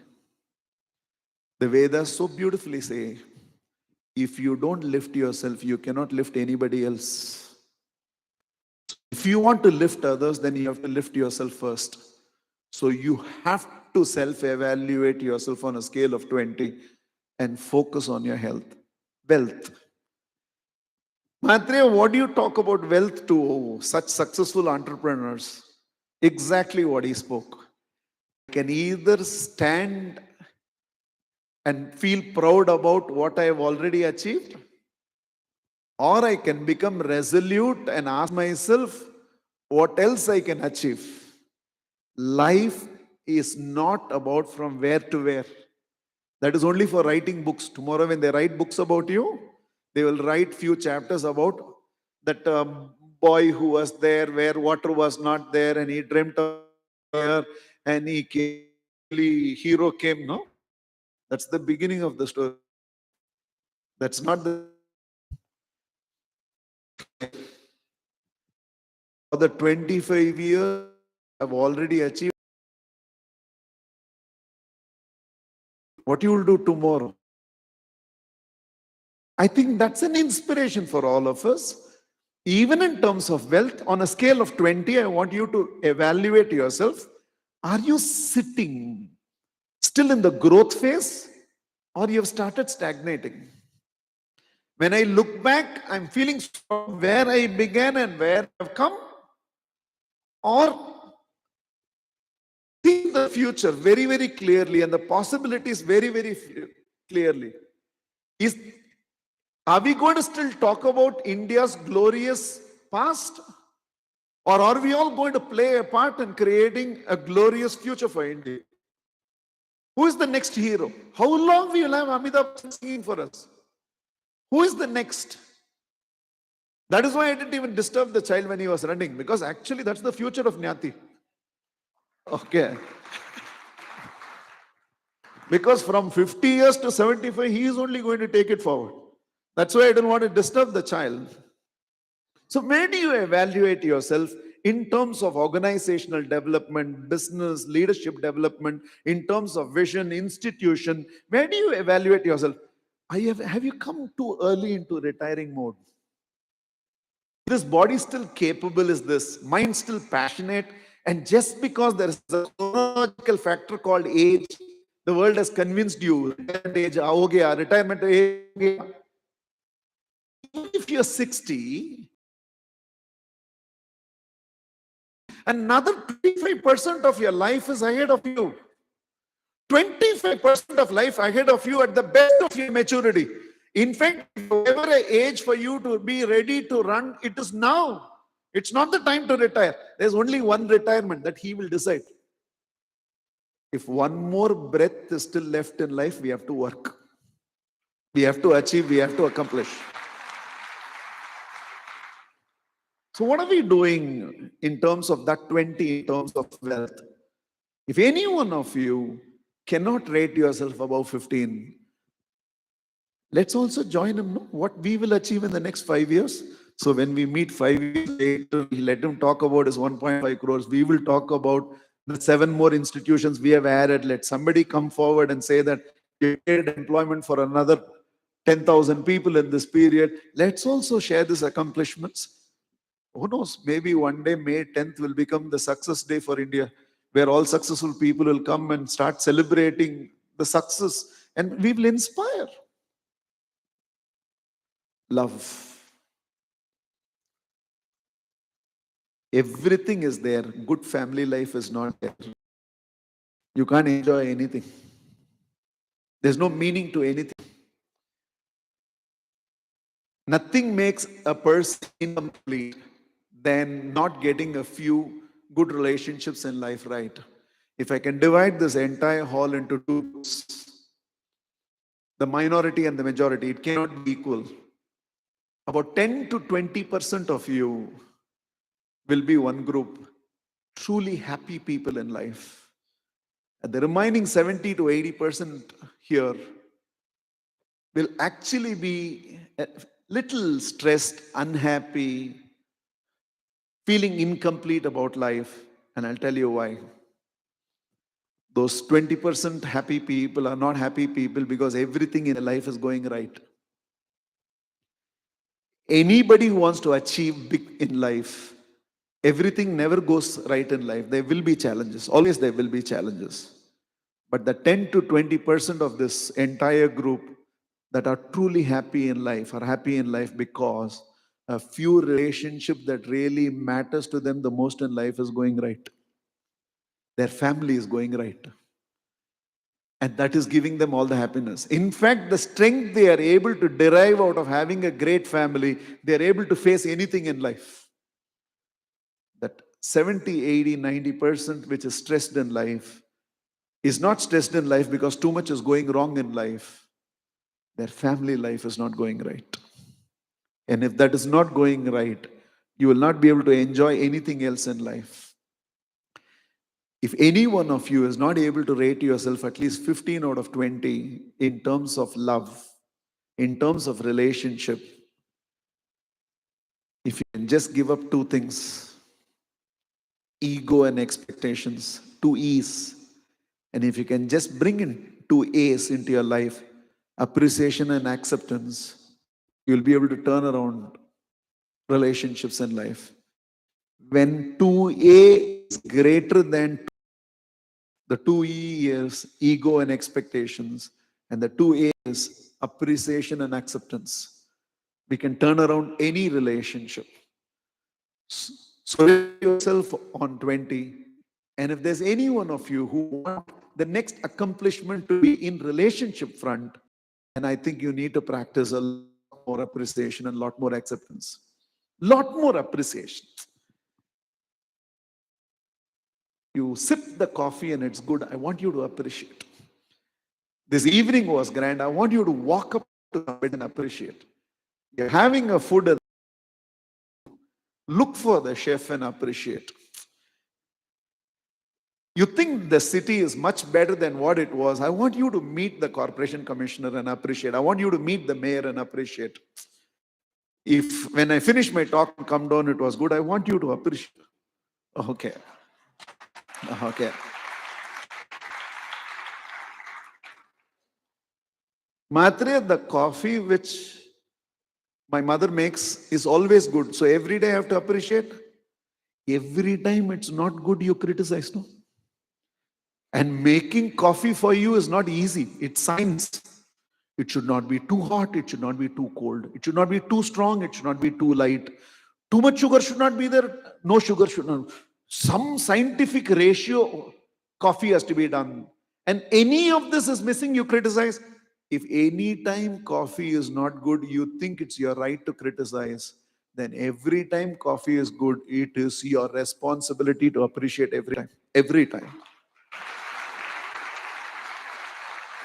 The Vedas so beautifully say, if you don't lift yourself, you cannot lift anybody else. If you want to lift others, then you have to lift yourself first. So you have to self-evaluate yourself on a scale of 20 and focus on your health. Wealth. Mahatriya, what do you talk about wealth to such successful entrepreneurs? Exactly what he spoke. I can either stand and feel proud about what I have already achieved, or I can become resolute and ask myself what else I can achieve. Life is not about from where to where. That is only for writing books. Tomorrow when they write books about you, they will write few chapters about that boy who was there where water was not there and he dreamt of there and he came, hero came, no? That's the beginning of the story. That's not the... For the 25 years, I've already achieved. What you will do tomorrow? I think that's an inspiration for all of us. Even in terms of wealth, on a scale of 20, I want you to evaluate yourself. Are you sitting still in the growth phase, or you have started stagnating? When I look back, I'm feeling from where I began and where I've come, or see the future very, very clearly and the possibilities very, very clearly. Are we going to still talk about India's glorious past? Or are we all going to play a part in creating a glorious future for India? Who is the next hero? How long we will have Amitabh singing for us? Who is the next? That is why I didn't even disturb the child when he was running, because actually that's the future of Nyati. Okay. Because from 50 years to 75, he is only going to take it forward. That's why I don't want to disturb the child. So where do you evaluate yourself in terms of organizational development, business, leadership development, in terms of vision, institution? Where do you evaluate yourself? Have you come too early into retiring mode? This body still capable? Is this mind still passionate? And just because there is a chronological factor called age, the world has convinced you, retirement age, retirement age. Even if you're 60, another 25% of your life is ahead of you. 25% of life ahead of you at the best of your maturity. In fact, whatever age for you to be ready to run, it is now. It's not the time to retire. There's only one retirement that he will decide. If one more breath is still left in life, we have to work. We have to achieve, we have to accomplish. So what are we doing in terms of that 20, in terms of wealth? If any one of you cannot rate yourself above 15, Let's also join him, know what we will achieve in the next 5 years. So when we meet 5 years later, we let him talk about his 1.5 crores. We will talk about the 7 more institutions we have added. Let somebody come forward and say that we created employment for another 10,000 people in this period. Let's also share these accomplishments. Who knows? Maybe one day, May 10th will become the success day for India, where all successful people will come and start celebrating the success, and we will inspire. Love. Everything is there. Good family life is not there. You can't enjoy anything. There's no meaning to anything. Nothing makes a person incomplete than not getting a few good relationships in life right. If I can divide this entire hall into two groups, the minority and the majority, it cannot be equal. About 10 to 20% of you will be one group, truly happy people in life. And the remaining 70 to 80% here will actually be a little stressed, unhappy, feeling incomplete about life. And I'll tell you why. Those 20% happy people are not happy people because everything in life is going right. Anybody who wants to achieve big in life, everything never goes right in life. There will be challenges. Always there will be challenges. But the 10 to 20% of this entire group that are truly happy in life are happy in life because a few relationship that really matters to them the most in life is going right. Their family is going right. And that is giving them all the happiness. In fact, the strength they are able to derive out of having a great family, they are able to face anything in life. That 70, 80, 90% which is stressed in life is not stressed in life because too much is going wrong in life. Their family life is not going right. And if that is not going right, you will not be able to enjoy anything else in life. If any one of you is not able to rate yourself at least 15 out of 20 in terms of love, in terms of relationship, if you can just give up two things, ego and expectations, two E's, and if you can just bring in two A's into your life, appreciation and acceptance, you'll be able to turn around relationships in life. When 2A is greater than the 2E is ego and expectations, and the 2A is appreciation and acceptance, we can turn around any relationship. So rate yourself on 20. And if there's any one of you who want the next accomplishment to be in relationship front, then I think you need to practice a lot more appreciation and a lot more acceptance. Lot more appreciation. You sip the coffee and it's good. I want you to appreciate. This evening was grand. I want you to walk up to the bed and appreciate. You're having a food, look for the chef and appreciate. You think the city is much better than what it was. I want you to meet the corporation commissioner and appreciate. I want you to meet the mayor and appreciate. If when I finish my talk and come down, it was good, I want you to appreciate. Okay. Okay. Mahatria, the coffee which my mother makes is always good. So every day I have to appreciate. Every time it's not good, you criticize, no? And making coffee for you is not easy. It's science. It should not be too hot. It should not be too cold. It should not be too strong. It should not be too light. Too much sugar should not be there. No sugar should not. Some scientific ratio coffee has to be done. And any of this is missing, you criticize. If any time coffee is not good, you think it's your right to criticize, then every time coffee is good, it is your responsibility to appreciate every time. Every time.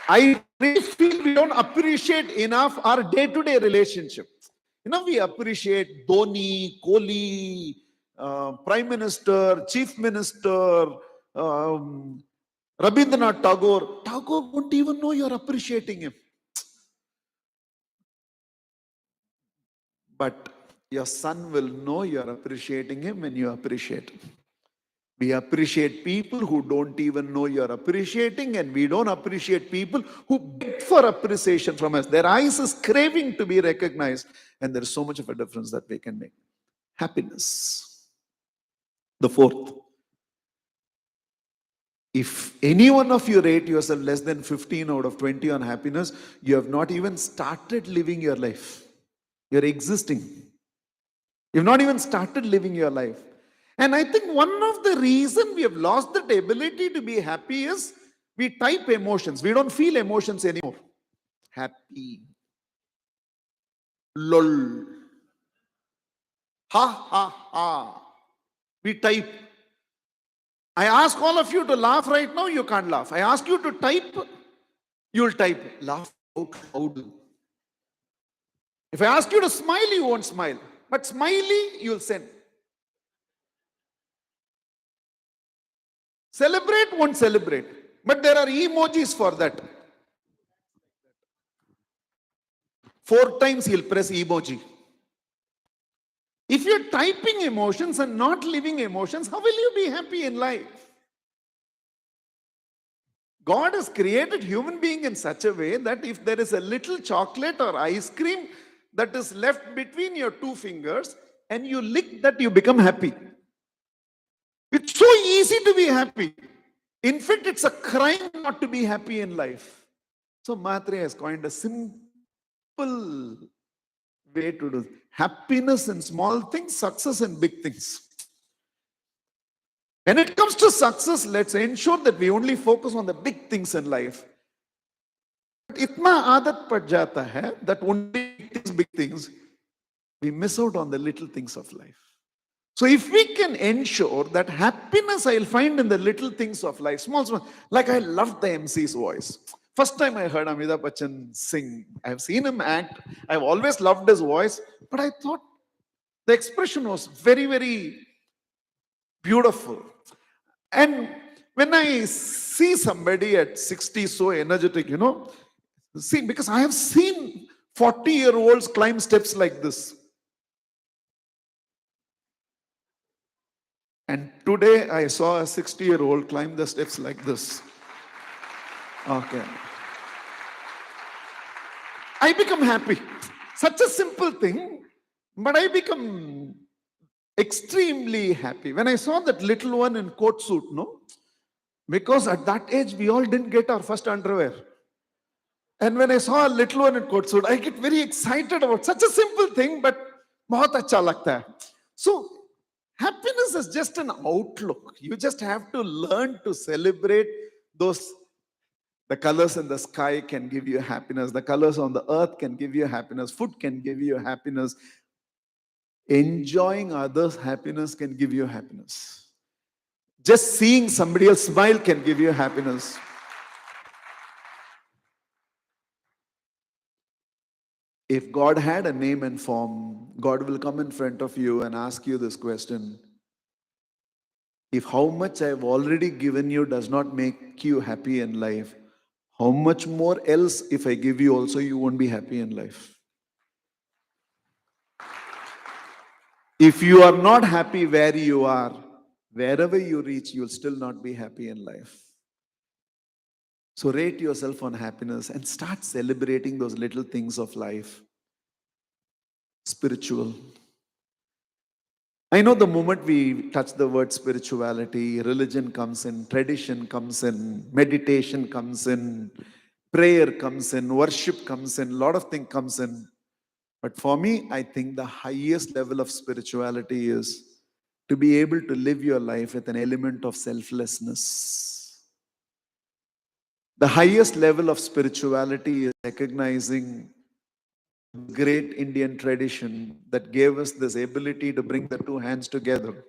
I really feel we don't appreciate enough our day-to-day relationship. You know, we appreciate Dhoni, Kohli, Prime Minister, Chief Minister, Rabindranath Tagore. Tagore won't even know you're appreciating him. But your son will know you're appreciating him when you appreciate him. We appreciate people who don't even know you're appreciating, and we don't appreciate people who beg for appreciation from us. Their eyes is craving to be recognized, and there's so much of a difference that we can make. Happiness. The fourth. If any one of you rate yourself less than 15 out of 20 on happiness, you have not even started living your life. You're existing. You've not even started living your life. And I think one of the reasons we have lost that ability to be happy is we type emotions. We don't feel emotions anymore. Happy. Lol. Ha ha ha. We type. I ask all of you to laugh right now, you can't laugh. I ask you to type, you'll type. Laugh out loud. If I ask you to smile, you won't smile. But smiley, you'll send. Celebrate, won't celebrate. But there are emojis for that. 4 times he'll press emoji. If you're typing emotions and not living emotions, how will you be happy in life? God has created human being in such a way that if there is a little chocolate or ice cream that is left between your 2 fingers and you lick that, you become happy. It's so easy to be happy. In fact, it's a crime not to be happy in life. So Mahatriya has coined a simple way to do happiness in small things, success in big things. When it comes to success, let's ensure that we only focus on the big things in life. But itna aadat pad jata hai that only big things, we miss out on the little things of life. So if we can ensure that happiness I'll find in the little things of life, small, like I loved the MC's voice. First time I heard Amitabh Bachchan sing, I've seen him act, I've always loved his voice, but I thought the expression was very, very beautiful. And when I see somebody at 60 so energetic, see, because I have seen 40-year-olds climb steps like this. And today I saw a 60-year-old climb the steps like this. Okay. I become happy. Such a simple thing, but I become extremely happy. When I saw that little one in coat suit, because at that age we all didn't get our first underwear. And when I saw a little one in coat suit, I get very excited about such a simple thing, but bahut acha lagta hai. So happiness is just an outlook. You just have to learn to celebrate those. The colors in the sky can give you happiness. The colors on the earth can give you happiness. Food can give you happiness. Enjoying others' happiness can give you happiness. Just seeing somebody else smile can give you happiness. If God had a name and form, God will come in front of you and ask you this question. If how much I've already given you does not make you happy in life, how much more else if I give you also, you won't be happy in life. If you are not happy where you are, wherever you reach, you'll still not be happy in life. So rate yourself on happiness and start celebrating those little things of life. Spiritual. I know the moment we touch the word spirituality, religion comes in, tradition comes in, meditation comes in, prayer comes in, worship comes in, a lot of things comes in. But for me, I think the highest level of spirituality is to be able to live your life with an element of selflessness. The highest level of spirituality is recognizing the great Indian tradition that gave us this ability to bring the 2 hands together,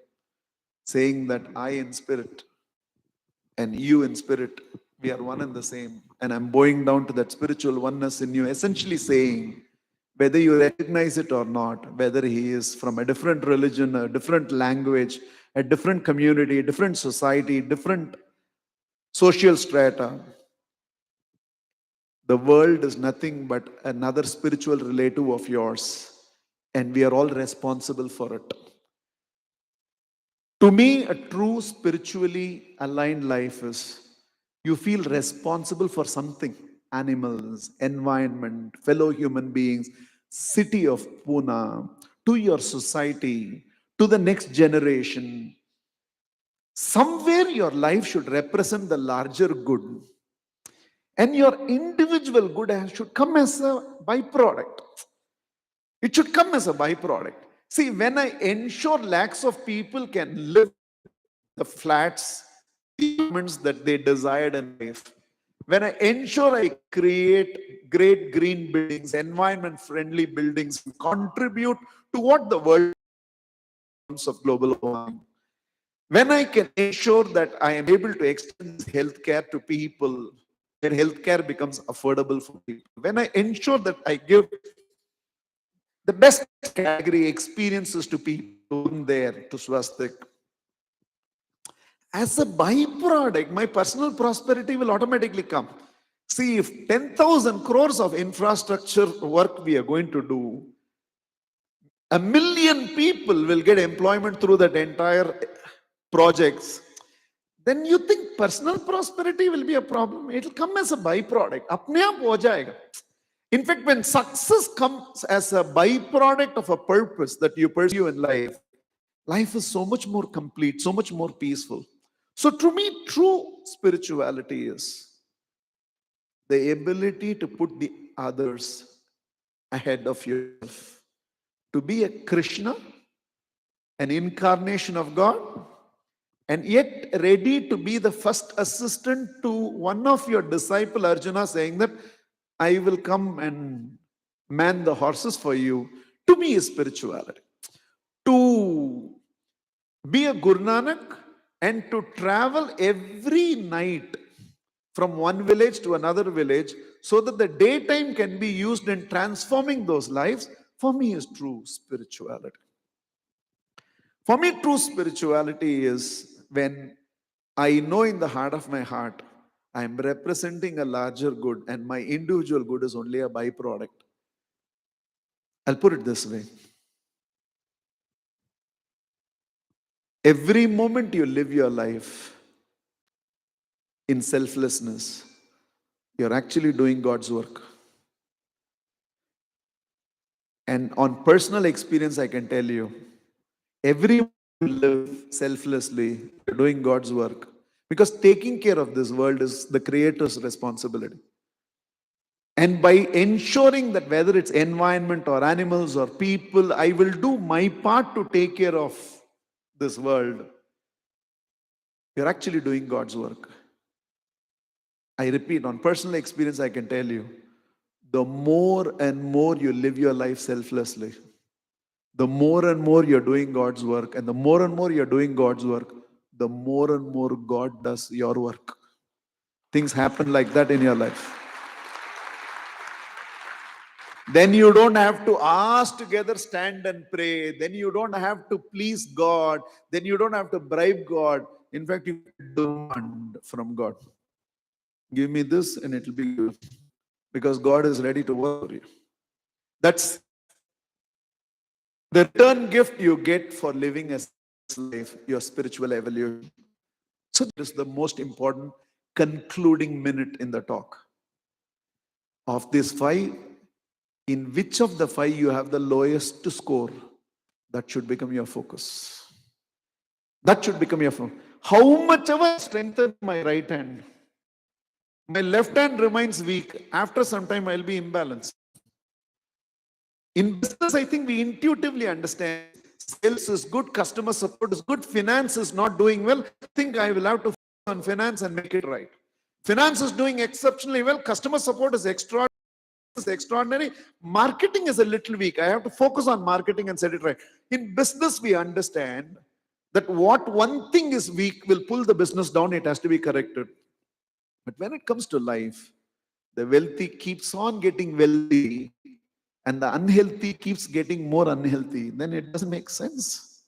saying that I in spirit and you in spirit, we are one and the same. And I'm bowing down to that spiritual oneness in you, essentially saying, whether you recognize it or not, whether he is from a different religion, a different language, a different community, a different society, different social strata, the world is nothing but another spiritual relative of yours. and we are all responsible for it. To me, a true spiritually aligned life is you feel responsible for something: animals, environment, fellow human beings, city of Pune, to your society, to the next generation. Somewhere your life should represent the larger good, and your individual good should come as a byproduct. It should come as a byproduct. See, when I ensure lakhs of people can live the flats, the apartments that they desired in life, when I ensure I create great green buildings, environment friendly buildings, contribute to what the world of global warming, when I can ensure that I am able to extend healthcare to people, where healthcare becomes affordable for people, when I ensure that I give the best category experiences to people there, to Swastik, as a byproduct, my personal prosperity will automatically come. See, if 10,000 crores of infrastructure work we are going to do, 1 million people will get employment through that entire projects, then you think personal prosperity will be a problem? It will come as a byproduct. Apne aap ho jayega. In fact, when success comes as a byproduct of a purpose that you pursue in life, life is so much more complete, so much more peaceful. So to me, true spirituality is the ability to put the others ahead of yourself. To be a Krishna, an incarnation of God, and yet ready to be the first assistant to one of your disciple Arjuna, saying that I will come and man the horses for you. To me is spirituality. To be a Guru Nanak and to travel every night from one village to another village so that the daytime can be used in transforming those lives, for me is true spirituality. For me, true spirituality is when I know in the heart of my heart, I am representing a larger good and my individual good is only a byproduct. I'll put it this way. Every moment you live your life in selflessness, you're actually doing God's work. And on personal experience, I can tell you, every moment you live selflessly, you're doing God's work. Because taking care of this world is the Creator's responsibility. And by ensuring that whether it's environment or animals or people, I will do my part to take care of this world, you're actually doing God's work. I repeat, on personal experience, I can tell you, the more and more you live your life selflessly, the more and more you're doing God's work, and the more and more you're doing God's work, the more and more God does your work. Things happen like that in your life. Then you don't have to ask together, stand and pray. Then you don't have to please God. Then you don't have to bribe God. In fact, you demand from God. Give me this and it will be good. Because God is ready to work for you. That's the return gift you get for living a life, your spiritual evolution. So this is the most important concluding minute in the talk. Of these 5, in which of the 5 you have the lowest score, that should become your focus. That should become your focus. How much ever I strengthen my right hand, my left hand remains weak. After some time, I'll be imbalanced. In business, I think we intuitively understand sales is good, customer support is good, finance is not doing well. I think I will have to focus on finance and make it right. Finance is doing exceptionally well, customer support is extraordinary, marketing is a little weak. I have to focus on marketing and set it right. In business, we understand that what one thing is weak will pull the business down, it has to be corrected. But when it comes to life, the wealthy keeps on getting wealthy and the unhealthy keeps getting more unhealthy, then it doesn't make sense.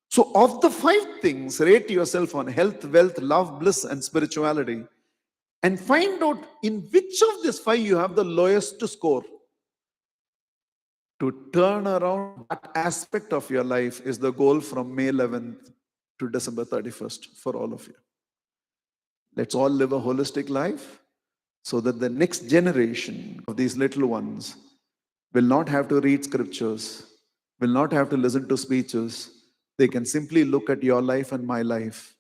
So of the 5 things, rate yourself on health, wealth, love, bliss, and spirituality, and find out in which of these 5 you have the lowest score. To turn around that aspect of your life is the goal from May 11th to December 31st for all of you. Let's all live a holistic life so that the next generation of these little ones will not have to read scriptures, will not have to listen to speeches. They can simply look at your life and my life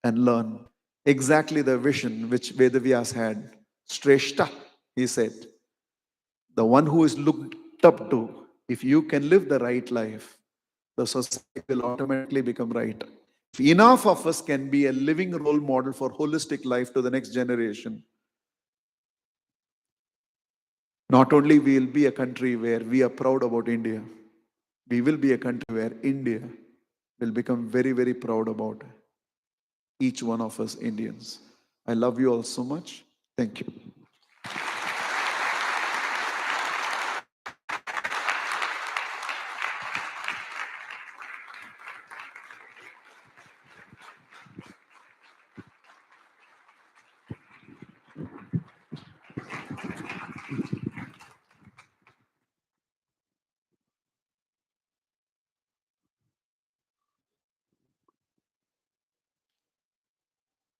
and learn exactly the vision which Vedavyas had. Shrestha, he said, the one who is looked up to. If you can live the right life, the society will automatically become right. If enough of us can be a living role model for holistic life to the next generation, not only we will be a country where we are proud about India, we will be a country where India will become very, very proud about each one of us Indians. I love you all so much. Thank you.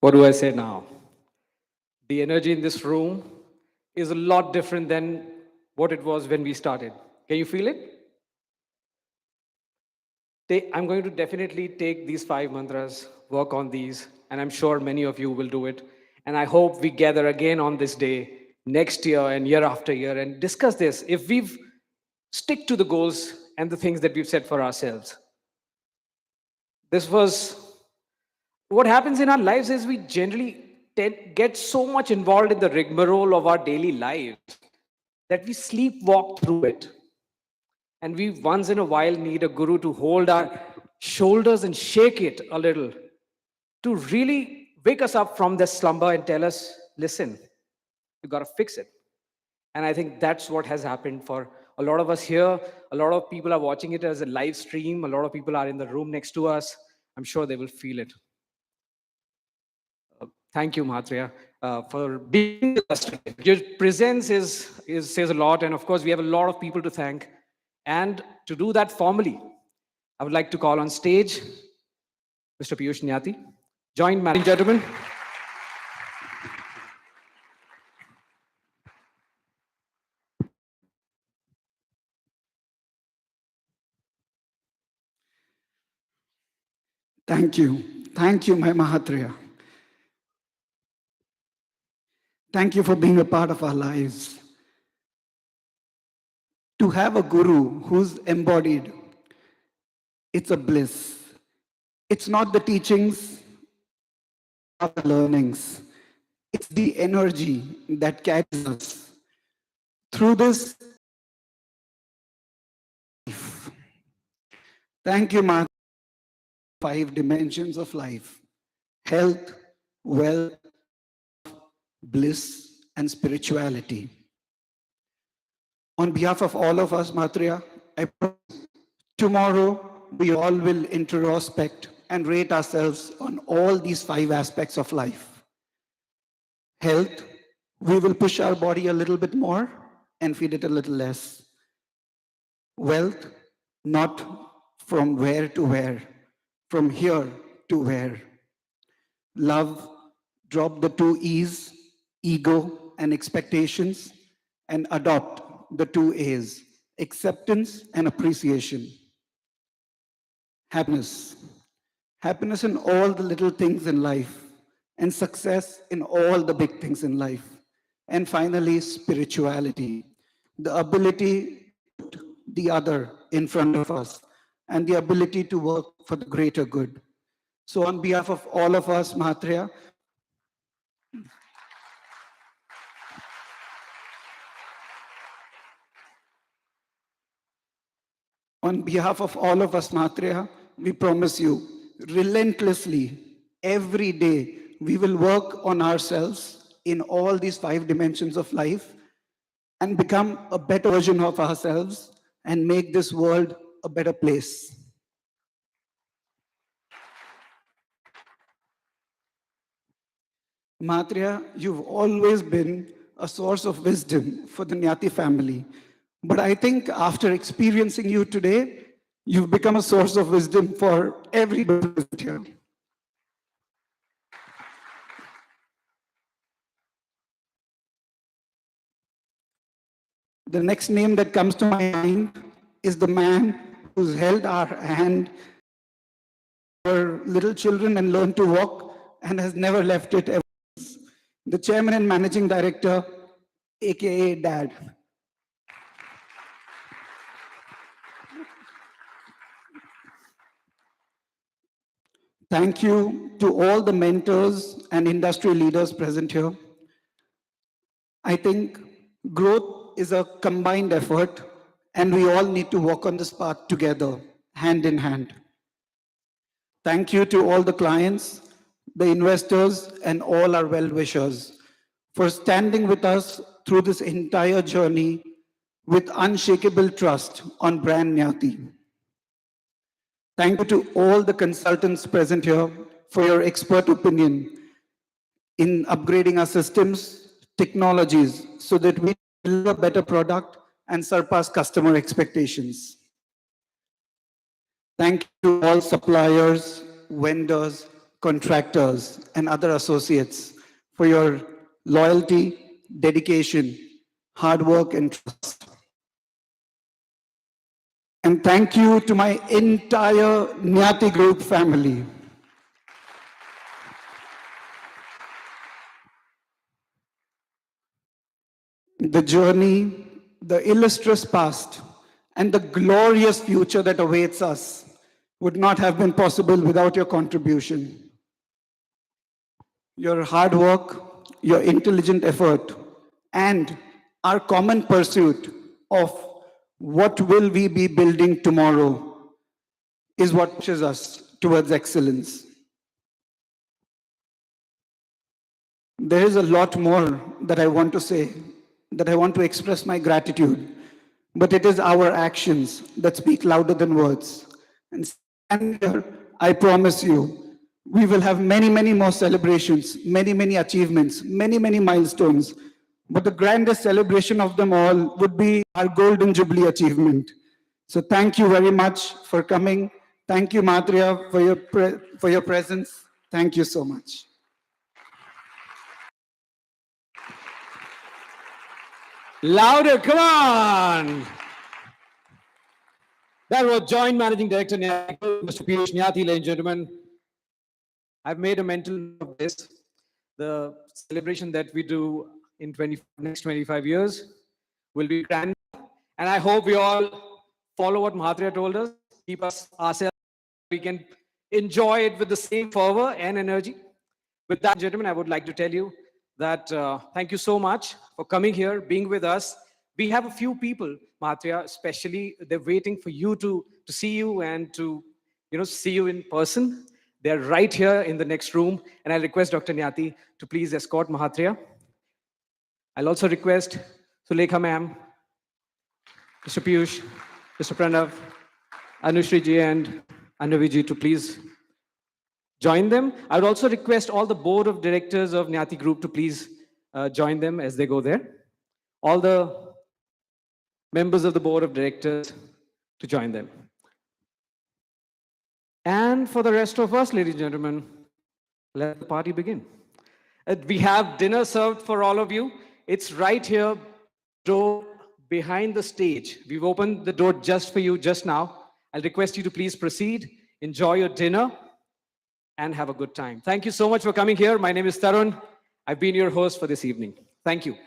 What do I say now? The energy in this room is a lot different than what it was when we started. Can you feel it? I'm going to definitely take these 5 mantras, work on these, and I'm sure many of you will do it. And I hope we gather again on this day next year and year after year and discuss this. If we've stick to the goals and the things that we've set for ourselves. This was what happens in our lives is we generally get so much involved in the rigmarole of our daily lives that we sleepwalk through it. And we once in a while need a guru to hold our shoulders and shake it a little to really wake us up from this slumber and tell us, listen, you got to fix it. And I think that's what has happened for a lot of us here. A lot of people are watching it as a live stream. A lot of people are in the room next to us. I'm sure they will feel it. Thank you, Mahatria, for being with us today. Your presence says a lot. And of course, we have a lot of people to thank. And to do that formally, I would like to call on stage Mr. Piyush Nyati, Joint Managing Gentleman. Thank you. Thank you, my Mahatriya. Thank you for being a part of our lives. To have a guru who's embodied, it's a bliss. It's not the teachings, not the learnings. It's the energy that carries us through this life. Thank you, Mahatriya. 5 dimensions of life: health, wealth, bliss, and spirituality. On behalf of all of us, Mahatriya, I promise tomorrow we all will introspect and rate ourselves on all these 5 aspects of life. Health, we will push our body a little bit more and feed it a little less. Wealth, not from where to where, from here to where. Love, drop the 2 E's, ego and expectations, and adopt the 2 A's, acceptance and appreciation. Happiness. Happiness in all the little things in life, and success in all the big things in life. And finally, spirituality. The ability to put the other in front of us, and the ability to work for the greater good. So on behalf of all of us, Mahatriya, on behalf of all of us, Mahatriya, we promise you, relentlessly, every day, we will work on ourselves in all these 5 dimensions of life and become a better version of ourselves and make this world a better place. Mahatriya, you've always been a source of wisdom for the Nyati family. But I think after experiencing you today, you've become a source of wisdom for everybody here. The next name that comes to my mind is the man who's held our hand, our little children, and learned to walk and has never left it ever. The chairman and managing director, aka Dad. Thank you to all the mentors and industry leaders present here. I think growth is a combined effort, and we all need to walk on this path together, hand in hand. Thank you to all the clients, the investors, and all our well-wishers for standing with us through this entire journey with unshakable trust on brand Nyati. Thank you to all the consultants present here for your expert opinion in upgrading our systems, technologies, so that we deliver a better product and surpass customer expectations. Thank you to all suppliers, vendors, contractors, and other associates for your loyalty, dedication, hard work, and trust. And thank you to my entire Nyati Group family. The journey, the illustrious past, and the glorious future that awaits us would not have been possible without your contribution. Your hard work, your intelligent effort, and our common pursuit of what will we be building tomorrow is what pushes us towards excellence. There is a lot more that I want to say, that I want to express my gratitude, but it is our actions that speak louder than words. And here, I promise you, we will have many, many more celebrations, many, many achievements, many, many milestones. But the grandest celebration of them all would be our Golden Jubilee achievement. So thank you very much for coming. Thank you, Mahatria, for your presence. Thank you so much. Louder, come on! That was Joint Managing Director, Mr. Piyush Nyati, ladies and gentlemen. I've made a mental note of this. The celebration that we do in next 25 years will be grand. And I hope we all follow what Mahatriya told us, keep ourselves, we can enjoy it with the same fervor and energy. With that, gentlemen, I would like to tell you that thank you so much for coming here, being with us. We have a few people, Mahatria, especially, they're waiting for you to see you and to see you in person. They're right here in the next room. And I request Dr. Nyati to please escort Mahatria. I'll also request Sulekha ma'am, Mr. Piyush, Mr. Pranav, Anushri ji and Annavi ji to please join them. I would also request all the board of directors of Nyati Group to please join them as they go there. All the members of the board of directors to join them. And for the rest of us, ladies and gentlemen, let the party begin. We have dinner served for all of you. It's right here, door behind the stage. We've opened the door just for you just now. I'll request you to please proceed, enjoy your dinner, and have a good time. Thank you so much for coming here. My name is Tarun. I've been your host for this evening. Thank you.